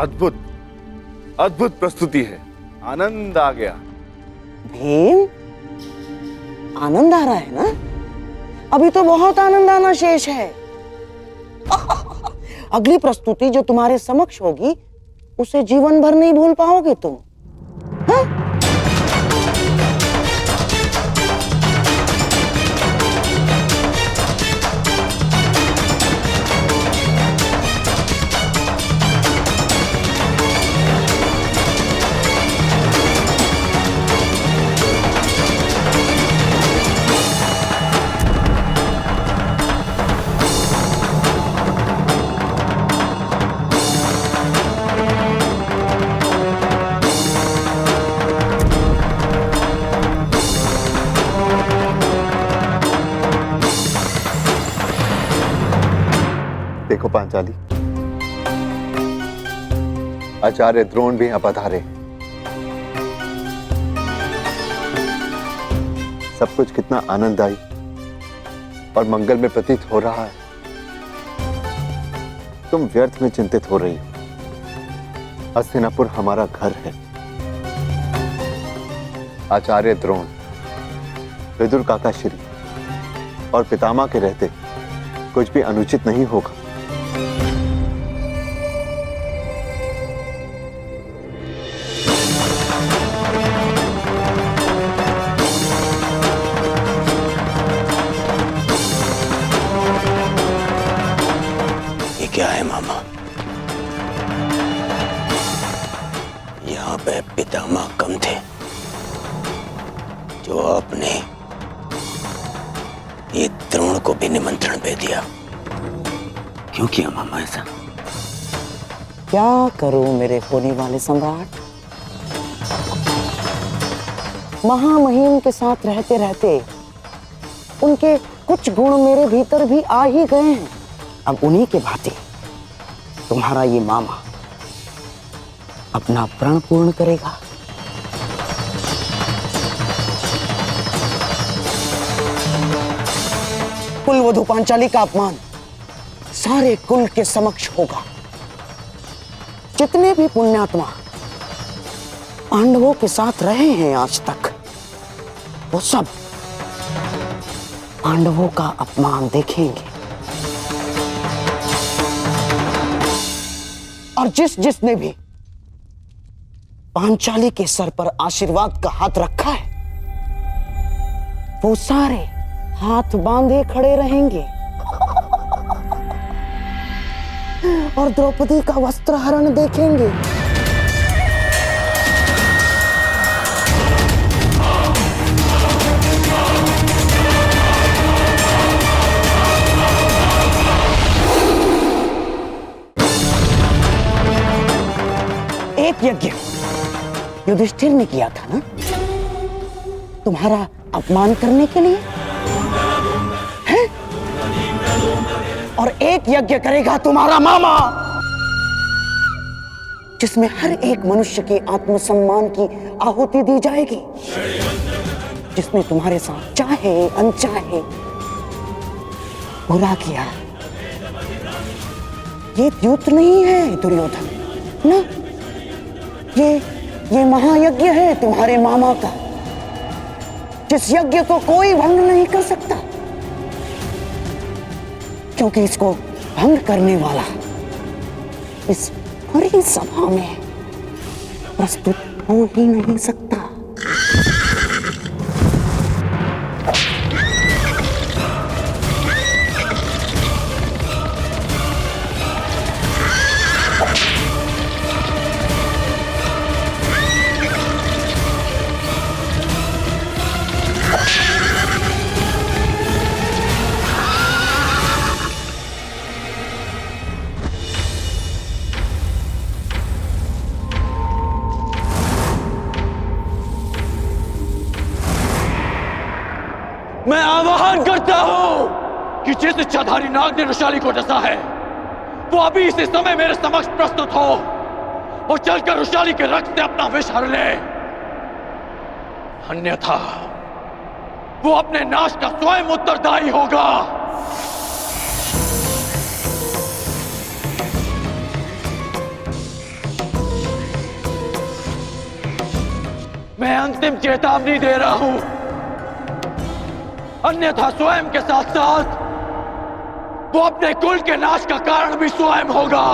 अद्भुत अद्भुत प्रस्तुति है। आनंद आ गया। भीम, आनंद आ रहा है ना? अभी तो बहुत आनंद आना शेष है। अगली प्रस्तुति जो तुम्हारे समक्ष होगी उसे जीवन भर नहीं भूल पाओगे तुम। हाँ? देखो पांचाली, आचार्य द्रोण भी यहां पधारे। सब कुछ कितना आनंददायी और मंगल में प्रतीत हो रहा है। तुम व्यर्थ में चिंतित हो रही हो। हस्तिनापुर हमारा घर है। आचार्य द्रोण, विदुर काका श्री और पितामह के रहते कुछ भी अनुचित नहीं होगा। ये क्या है मामा? यहाँ पे पितामह कम थे जो आपने ये द्रोण को भी निमंत्रण दे दिया। क्यों किया मामा ऐसा? क्या करूं मेरे होने वाले सम्राट? महामहिम के साथ रहते रहते उनके कुछ गुण मेरे भीतर भी आ ही गए हैं। अब उन्हीं के भांति तुम्हारा ये मामा अपना प्रण पूर्ण करेगा। कुलवधु पांचाली का अपमान सारे कुल के समक्ष होगा। जितने भी पुण्यात्मा पांडवों के साथ रहे हैं आज तक, वो सब पांडवों का अपमान देखेंगे। और जिसने भी पांचाली के सर पर आशीर्वाद का हाथ रखा है, वो सारे हाथ बांधे खड़े रहेंगे और द्रौपदी का वस्त्रहरण देखेंगे। एक यज्ञ युधिष्ठिर ने किया था ना, तुम्हारा अपमान करने के लिए है? और एक यज्ञ करेगा तुम्हारा मामा, जिसमें हर एक मनुष्य के आत्मसम्मान की आहुति दी जाएगी, जिसने तुम्हारे साथ चाहे अनचाहे बुरा किया। ये द्यूत नहीं है दुर्योधन ना, ये महायज्ञ है तुम्हारे मामा का, जिस यज्ञ को कोई भंग नहीं कर सकता, क्योंकि इसको भंग करने वाला इस पूरी सभा में प्रस्तुत हो ही नहीं सकता। मैं आवाहन करता हूं कि जिस इच्छाधारी नाग ने रुशाली को डसा है, वो अभी इसी समय मेरे समक्ष प्रस्तुत हो और चलकर रुशाली के रक्त से अपना विष हर ले। अन्यथा वो अपने नाश का स्वयं उत्तरदायी होगा। मैं अंतिम चेतावनी दे रहा हूं, अन्यथा स्वयं के साथ साथ वो अपने कुल के नाश का कारण भी स्वयं होगा।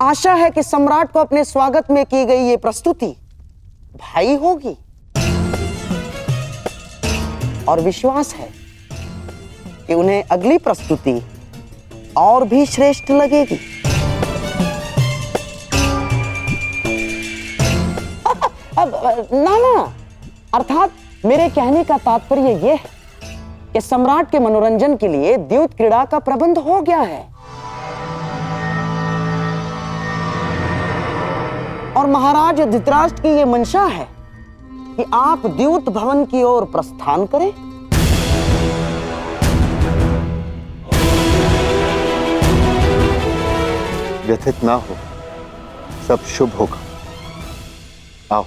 आशा है कि सम्राट को अपने स्वागत में की गई ये प्रस्तुति भाई होगी और विश्वास है कि उन्हें अगली प्रस्तुति और भी श्रेष्ठ लगेगी। अब ना अर्थात मेरे कहने का तात्पर्य यह है कि सम्राट के मनोरंजन के लिए द्यूत क्रीड़ा का प्रबंध हो गया है और महाराज धृतराष्ट्र की यह मंशा है कि आप द्यूत भवन की ओर प्रस्थान करें। व्यथित ना हो, सब शुभ होगा। आओ।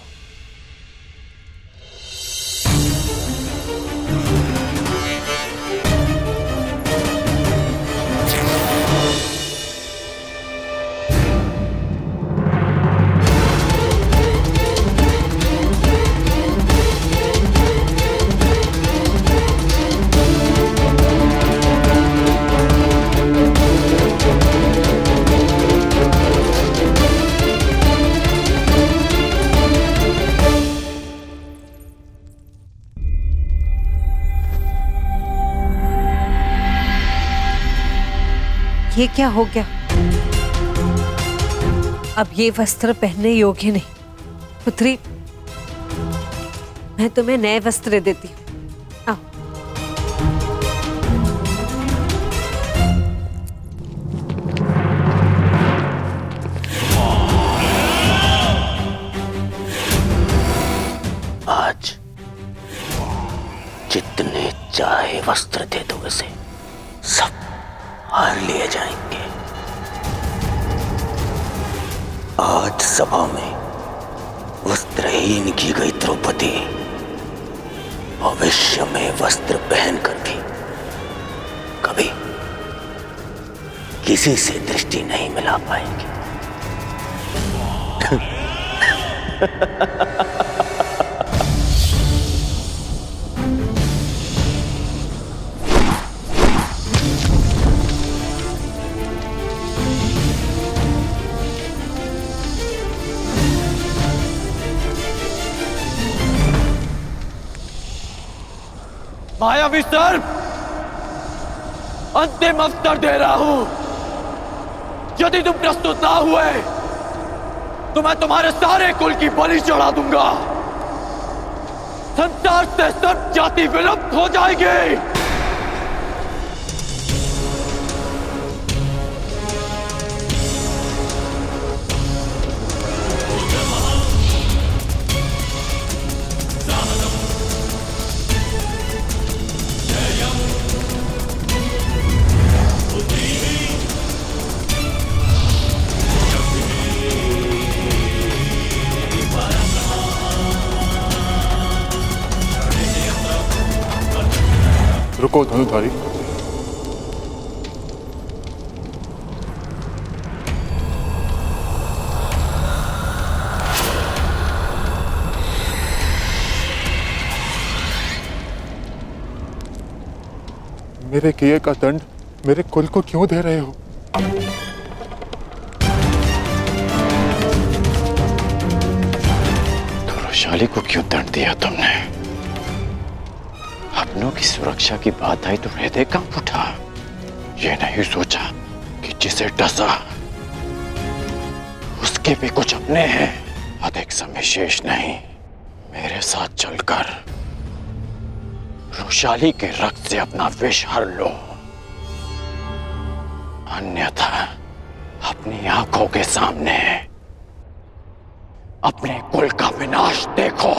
ये क्या हो गया? अब ये वस्त्र पहनने योग्य नहीं। पुत्री, मैं तुम्हें नए वस्त्र देती हूँ। आओ। आज जितने चाहे वस्त्र दे दो उसे, सब हार लिए जाएंगे। आज सभा में वस्त्रहीन की गई द्रौपदी भविष्य में वस्त्र पहनकर भी कभी किसी से दृष्टि नहीं मिला पाएंगी। मायावी सर्प, अंतिम अवसर दे रहा हूं। यदि तुम प्रस्तुत ना हुए तो मैं तुम्हारे सारे कुल की बलि चढ़ा दूंगा। संसार से सब जाति विलुप्त हो जाएगी। रुको धनुधारी, मेरे किए का दंड मेरे कुल को क्यों दे रहे हो? धनुषाली को क्यों दंड दिया तुमने? अपनों की सुरक्षा की बात आई तो हृदय कांप उठा। ये नहीं सोचा कि जिसे डसा उसके भी कुछ अपने हैं। अधिक समय शेष नहीं, मेरे साथ चलकर रुशाली के रक्त से अपना विष हर लो, अन्यथा अपनी आंखों के सामने अपने कुल का विनाश देखो।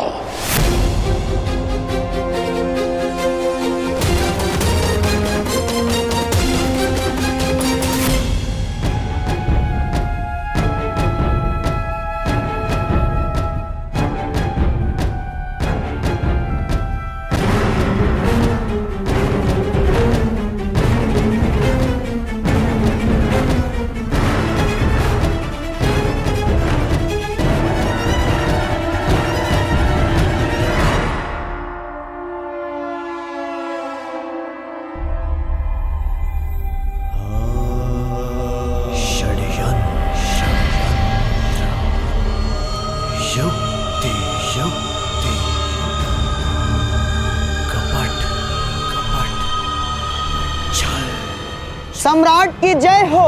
सम्राट की जय हो।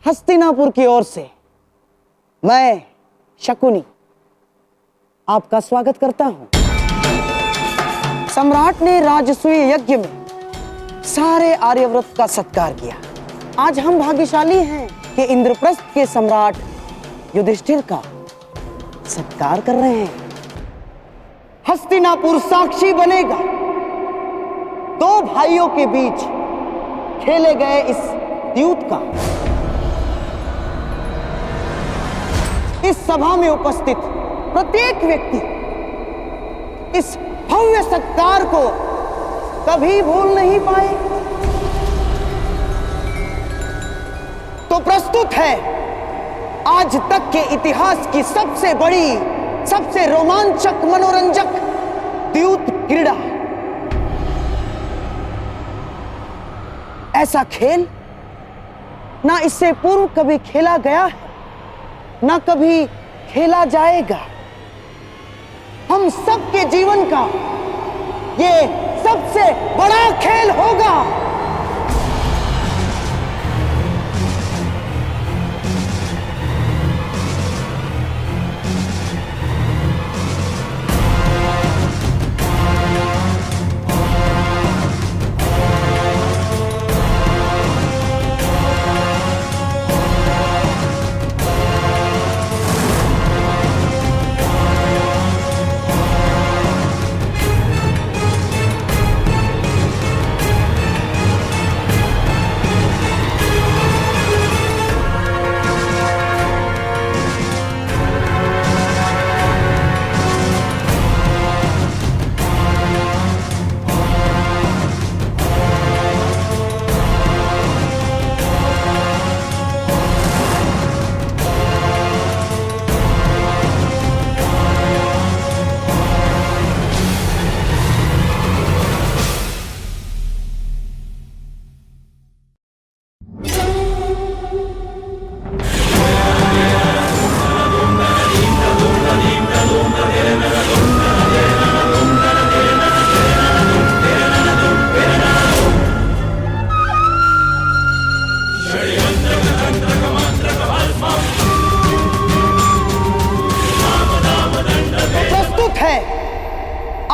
हस्तिनापुर की ओर से मैं शकुनी आपका स्वागत करता हूं। सम्राट ने राजसूय यज्ञ में सारे आर्यव्रत का सत्कार किया। आज हम भाग्यशाली हैं कि इंद्रप्रस्थ के सम्राट युधिष्ठिर का सत्कार कर रहे हैं। हस्तिनापुर साक्षी बनेगा दो भाइयों के बीच खेले गए इस युद्ध का। इस सभा में उपस्थित प्रत्येक व्यक्ति इस भव्य सत्कार को कभी भूल नहीं पाए। तो प्रस्तुत है आज तक के इतिहास की सबसे बड़ी, सबसे रोमांचक, मनोरंजक द्यूत क्रीड़ा। ऐसा खेल ना इससे पूर्व कभी खेला गया है, ना कभी खेला जाएगा। हम सबके जीवन का ये सबसे बड़ा खेल होगा।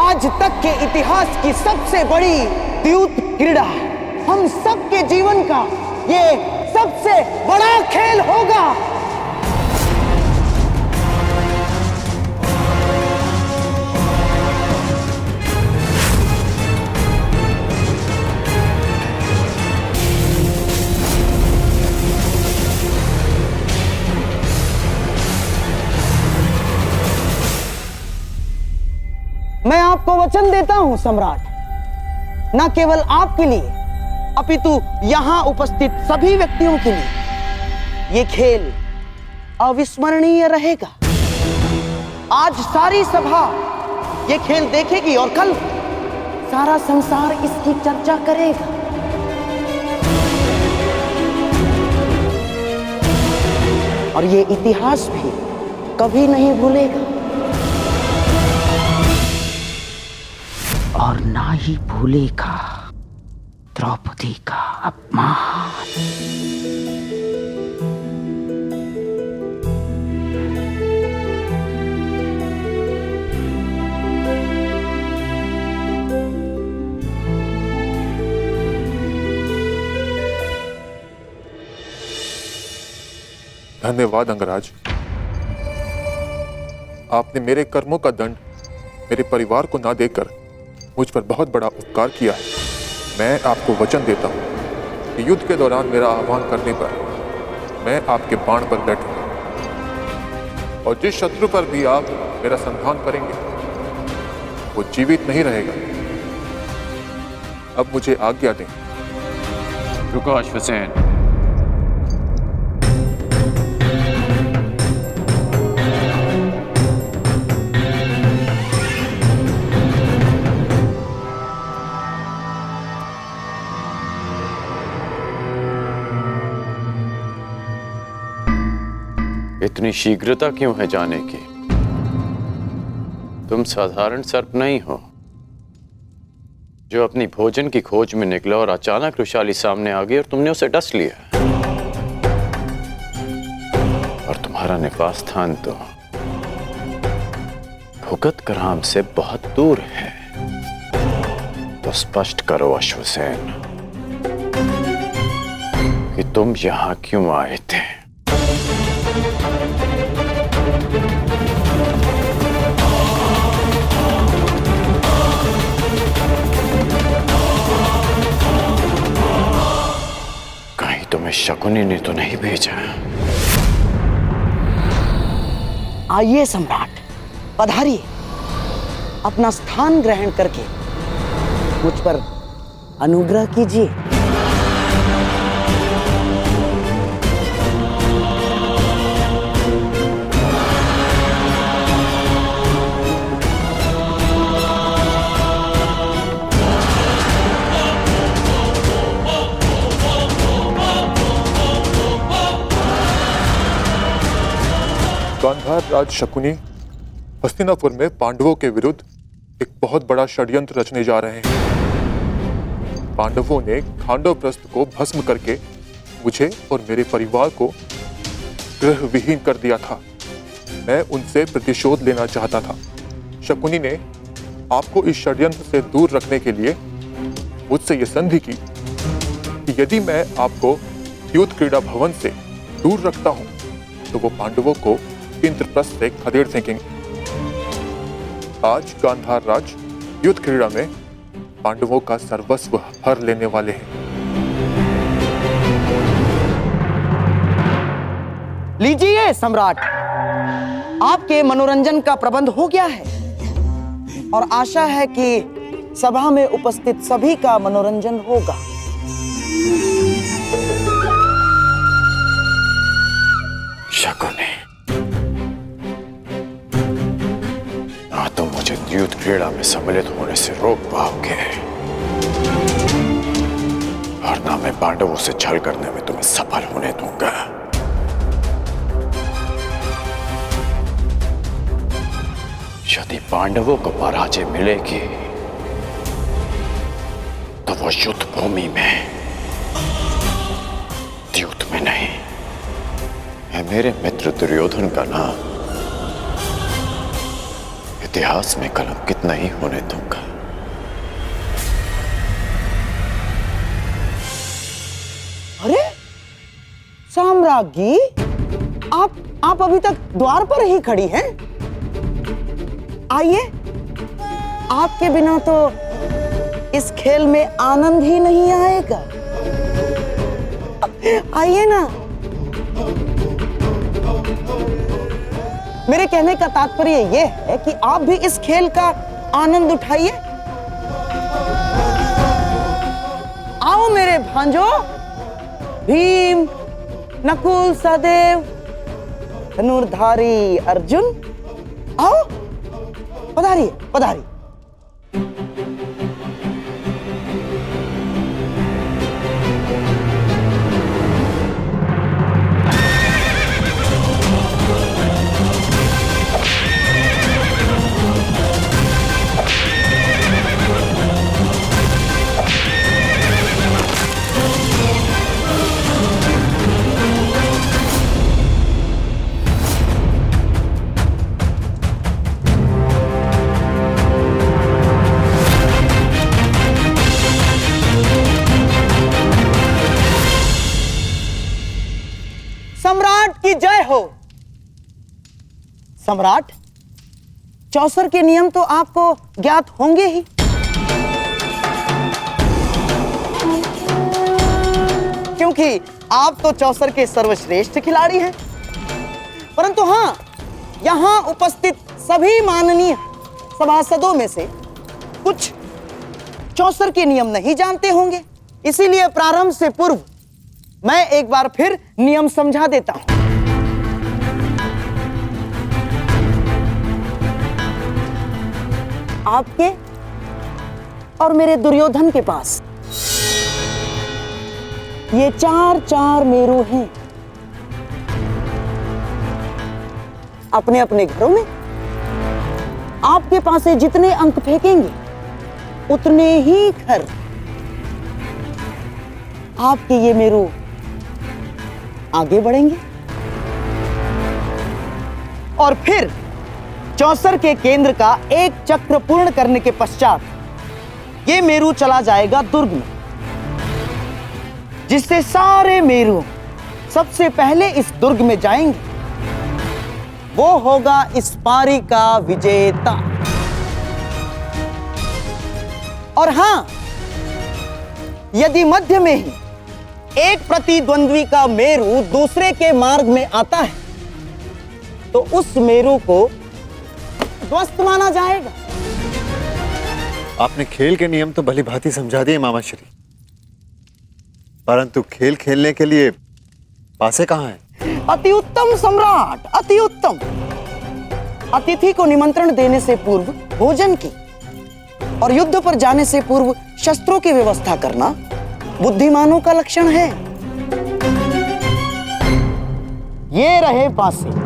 आज तक के इतिहास की सबसे बड़ी द्यूत क्रीड़ा। हम सबके जीवन का ये सबसे बड़ा खेल होगा। मैं आपको वचन देता हूं सम्राट, न केवल आपके लिए अपितु यहां उपस्थित सभी व्यक्तियों के लिए यह खेल अविस्मरणीय रहेगा। आज सारी सभा यह खेल देखेगी और कल सारा संसार इसकी चर्चा करेगा। और ये इतिहास भी कभी नहीं भूलेगा और ना ही भूलेगा द्रौपदी का अपमान। धन्यवाद अंगराज। आपने मेरे कर्मों का दंड मेरे परिवार को ना देकर मुझ पर बहुत बड़ा उपकार किया है। मैं आपको वचन देता हूँ कि युद्ध के दौरान मेरा आह्वान करने पर मैं आपके बाण पर बैठूंगा और जिस शत्रु पर भी आप मेरा संधान करेंगे वो जीवित नहीं रहेगा। अब मुझे आज्ञा दें। रुको अश्वसेन। इतनी शीघ्रता क्यों है जाने की? तुम साधारण सर्प नहीं हो जो अपनी भोजन की खोज में निकला और अचानक रुशाली सामने आ गई और तुमने उसे डस लिया। और तुम्हारा निवास स्थान तो भुगत ग्राम से बहुत दूर है। तो स्पष्ट करो अश्वसेन कि तुम यहां क्यों आए थे? कहीं तुम्हें शकुनी ने तो नहीं भेजा? आइए सम्राट, पधारिए। अपना स्थान ग्रहण करके मुझ पर अनुग्रह कीजिए। गांधार राज शकुनी हस्तिनापुर में पांडवों के विरुद्ध एक बहुत बड़ा षड्यंत्र रचने जा रहे हैं। पांडवों ने खांडवप्रस्थ को भस्म करके मुझे और मेरे परिवार को गृह विहीन कर दिया था। मैं उनसे प्रतिशोध लेना चाहता था। शकुनी ने आपको इस षड्यंत्र से दूर रखने के लिए मुझसे यह संधि की कि यदि मैं आपको युद्ध क्रीड़ा भवन से दूर रखता हूं तो वो पांडवों को इंद्रप्रस्थ से खदेड़ फेंकेंगे। आज गांधार राज युद्ध क्रीड़ा में पांडवों का सर्वस्व हर लेने वाले हैं। लीजिए सम्राट, आपके मनोरंजन का प्रबंध हो गया है और आशा है कि सभा में उपस्थित सभी का मनोरंजन होगा। शकुनी, ना तुम मुझे युद्ध क्रीड़ा में सम्मिलित होने से रोक पाओगे और ना मैं पांडवों से छल करने में तुम्हें सफल होने दूंगा। यदि पांडवों को पराजय मिलेगी तो वो युद्ध भूमि में, युद्ध में नहीं। मैं मेरे मित्र दुर्योधन का नाम इतिहास में कलंकित नहीं होने दूंगा। अरे साम्राज्ञी, आप अभी तक द्वार पर ही खड़ी हैं? आइए, आपके बिना तो इस खेल में आनंद ही नहीं आएगा। आइए ना। मेरे कहने का तात्पर्य यह है कि आप भी इस खेल का आनंद उठाइए। आओ मेरे भांजो, भीम, नकुल, सहदेव, धनुर्धारी अर्जुन, आओ, पधारिए, पधारिए। की जय हो। सम्राट, चौसर के नियम तो आपको ज्ञात होंगे ही। क्योंकि आप तो चौसर के सर्वश्रेष्ठ खिलाड़ी हैं। परंतु हां, यहां उपस्थित सभी माननीय सभासदों में से कुछ चौसर के नियम नहीं जानते होंगे। इसीलिए प्रारंभ से पूर्व मैं एक बार फिर नियम समझा देता हूं। आपके और मेरे दुर्योधन के पास ये 4 मेरू हैं। अपने अपने घरों में आपके पास से जितने अंक फेंकेंगे उतने ही घर आपके ये मेरू आगे बढ़ेंगे। और फिर चौसर के केंद्र का एक चक्र पूर्ण करने के पश्चात ये मेरू चला जाएगा दुर्ग में, जिससे सारे मेरू सबसे पहले इस दुर्ग में जाएंगे। वो होगा इस पारी का विजेता। और हां, यदि मध्य में ही एक प्रतिद्वंद्वी का मेरू दूसरे के मार्ग में आता है तो उस मेरू को ध्वस्त माना जाएगा। आपने खेल के नियम तो भली भांति समझा दिए मामाश्री, परंतु खेल खेलने के लिए पासे कहां हैं? अति उत्तम सम्राट, अति उत्तम। अतिथि को निमंत्रण देने से पूर्व भोजन की और युद्ध पर जाने से पूर्व शस्त्रों की व्यवस्था करना बुद्धिमानों का लक्षण है। ये रहे पासे।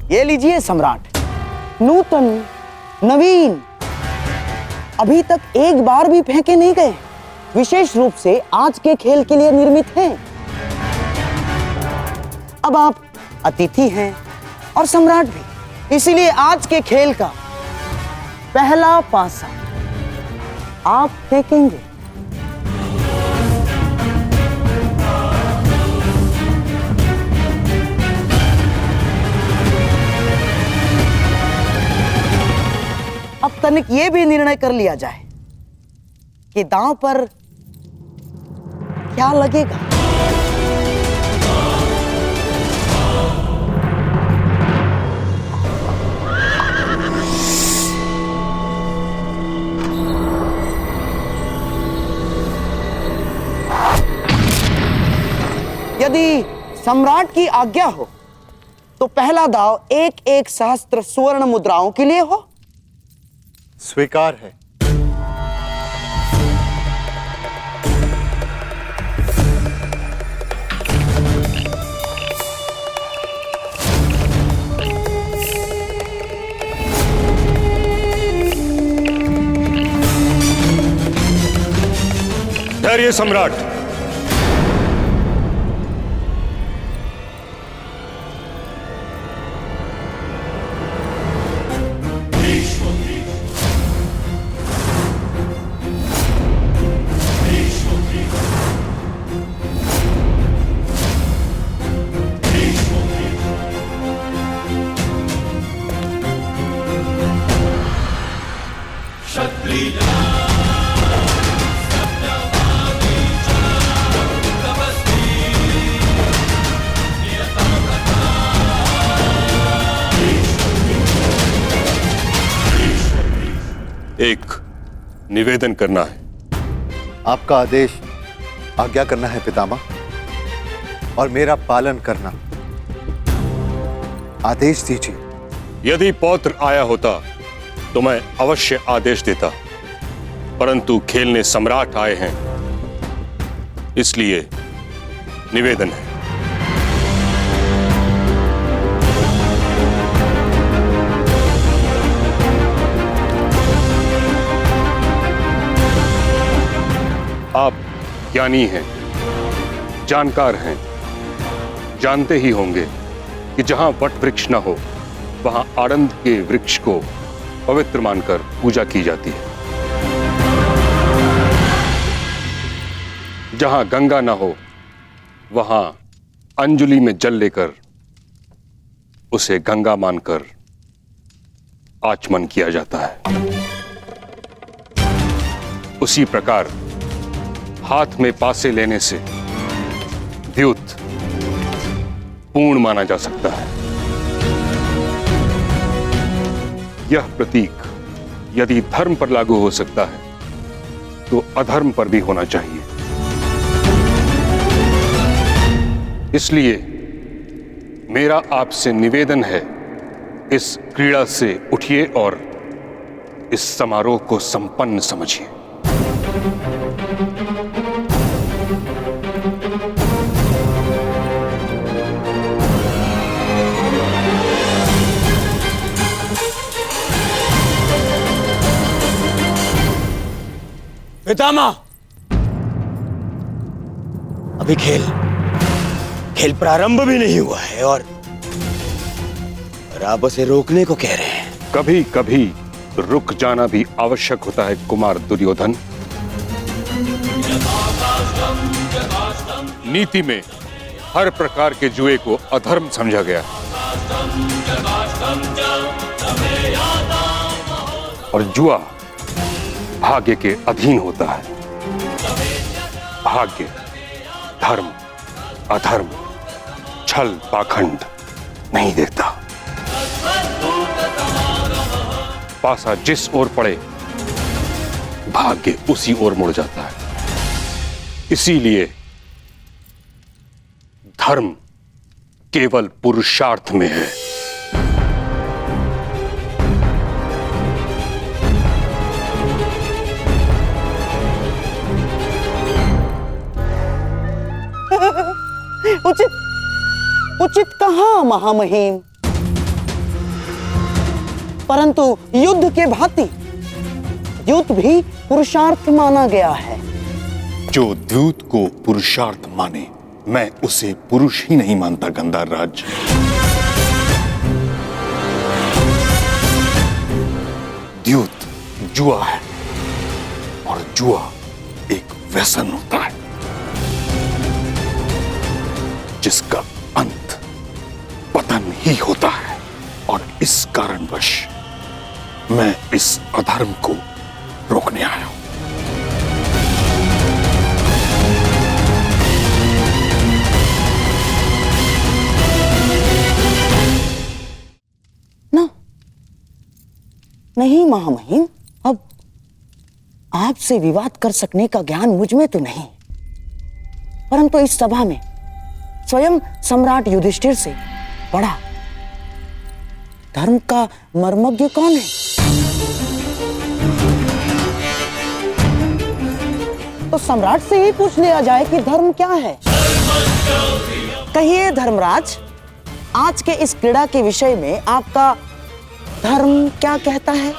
ये लीजिए सम्राट, नूतन, नवीन, अभी तक एक बार भी फेंके नहीं गए, विशेष रूप से आज के खेल के लिए निर्मित हैं। अब आप अतिथि हैं और सम्राट भी, इसीलिए आज के खेल का पहला पासा आप फेंकेंगे। अब तनिक ये भी निर्णय कर लिया जाए कि दांव पर क्या लगेगा। यदि सम्राट की आज्ञा हो तो पहला दाव 1-1 सहस्त्र स्वर्ण मुद्राओं के लिए हो। स्वीकार है। धैर्य सम्राट। एक निवेदन करना है। आपका आदेश आज्ञा करना है पितामह, और मेरा पालन करना। आदेश दीजिए। यदि पौत्र आया होता तो मैं अवश्य आदेश देता, परंतु खेलने सम्राट आए हैं, इसलिए निवेदन है। आप ज्ञानी हैं, जानकार हैं, जानते ही होंगे कि जहां वट वृक्ष न हो वहां आनंद के वृक्ष को पवित्र मानकर पूजा की जाती है। जहां गंगा न हो वहां अंजलि में जल लेकर उसे गंगा मानकर आचमन किया जाता है। उसी प्रकार हाथ में पासे लेने से द्यूत पूर्ण माना जा सकता है। यह प्रतीक यदि धर्म पर लागू हो सकता है तो अधर्म पर भी होना चाहिए। इसलिए मेरा आपसे निवेदन है, इस क्रीड़ा से उठिए और इस समारोह को संपन्न समझिए। पितामह, अभी खेल प्रारंभ भी नहीं हुआ है और आप उसे रोकने को कह रहे हैं। कभी कभी रुक जाना भी आवश्यक होता है कुमार दुर्योधन। नीति में हर प्रकार के जुए को अधर्म समझा गया है और जुआ भाग्य के अधीन होता है। भाग्य, धर्म, अधर्म, छल, पाखंड नहीं देखता। पासा जिस ओर पड़े भाग्य उसी ओर मुड़ जाता है। इसीलिए धर्म केवल पुरुषार्थ में है। उचित कहां महामहिम, परंतु युद्ध के भांति द्यूत भी पुरुषार्थ माना गया है। जो द्यूत को पुरुषार्थ माने मैं उसे पुरुष ही नहीं मानता गंधार राज। द्यूत जुआ है और जुआ एक व्यसन होता है जिसका अंत पतन ही होता है। और इस कारणवश मैं इस अधर्म को रोकने आया हूं। नहीं महामहिम, अब आपसे विवाद कर सकने का ज्ञान मुझ में तो नहीं, परंतु इस सभा में स्वयं सम्राट युधिष्ठिर से बड़ा धर्म का मर्मज्ञ कौन है? तो सम्राट से ही पूछ लिया जाए कि धर्म क्या है। कहिए धर्मराज, आज के इस क्रीड़ा के विषय में आपका धर्म क्या कहता है?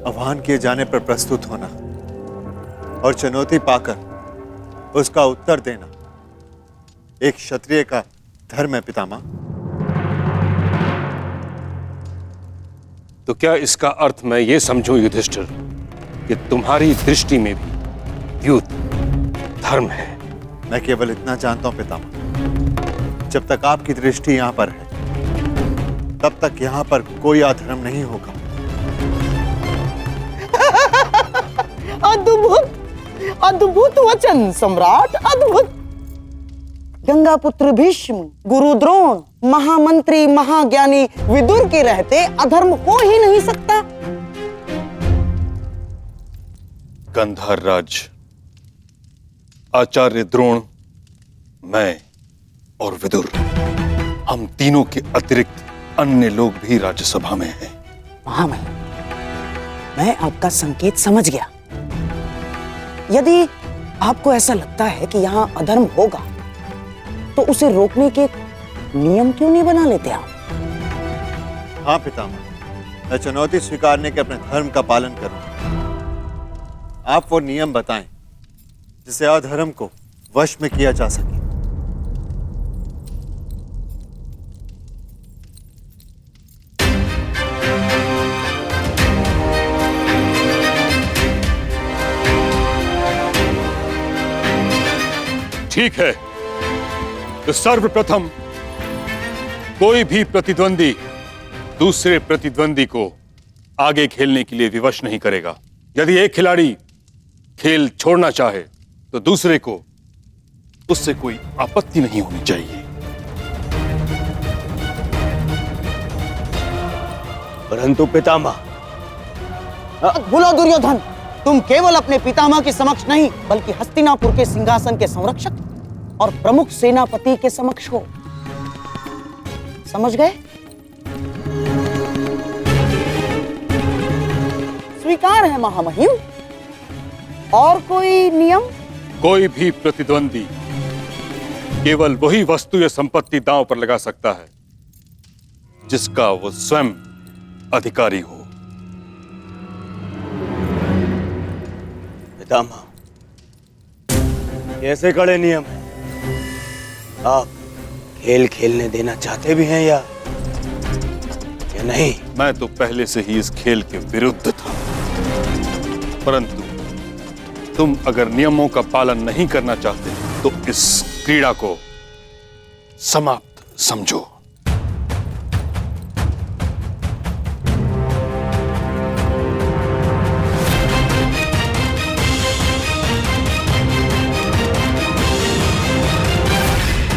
आह्वान किए जाने पर प्रस्तुत होना और चुनौती पाकर उसका उत्तर देना एक क्षत्रिय का धर्म है पितामह। तो क्या इसका अर्थ मैं ये समझूं युधिष्ठिर कि तुम्हारी दृष्टि में भी द्यूत धर्म है? मैं केवल इतना जानता हूं पितामह, जब तक आपकी दृष्टि यहां पर है तब तक यहां पर कोई अधर्म नहीं होगा। अद्भुत अद्भुत वचन सम्राट, अद्भुत। गंगा पुत्र भीष्म, गुरु द्रोण, महामंत्री महाज्ञानी विदुर के रहते अधर्म हो ही नहीं सकता। गंधार राज, आचार्य द्रोण, मैं और विदुर, हम तीनों के अतिरिक्त अन्य लोग भी राज्यसभा में हैं। महामहिम, मैं आपका संकेत समझ गया। यदि आपको ऐसा लगता है कि यहाँ अधर्म होगा तो उसे रोकने के नियम क्यों नहीं बना लेते आप? हाँ पितामह, मैं चुनौती स्वीकारने के अपने धर्म का पालन करूंगा। आप वो नियम बताएं जिसे अधर्म को वश में किया जा सके। ठीक है, तो सर्वप्रथम कोई भी प्रतिद्वंदी दूसरे प्रतिद्वंदी को आगे खेलने के लिए विवश नहीं करेगा। यदि एक खिलाड़ी खेल छोड़ना चाहे तो दूसरे को उससे कोई आपत्ति नहीं होनी चाहिए। परंतु पितामह, भूलो दुर्योधन, तुम केवल अपने पितामह के समक्ष नहीं बल्कि हस्तिनापुर के सिंहासन के संरक्षक और प्रमुख सेनापति के समक्ष हो। समझ गए? स्वीकार है महामहिम। और कोई नियम? कोई भी प्रतिद्वंदी केवल वही वस्तु या संपत्ति दांव पर लगा सकता है जिसका वो स्वयं अधिकारी हो। पितामह, कैसे कड़े नियम है? आप खेल खेलने देना चाहते भी हैं या नहीं? मैं तो पहले से ही इस खेल के विरुद्ध था, परंतु तुम अगर नियमों का पालन नहीं करना चाहते तो इस क्रीड़ा को समाप्त समझो।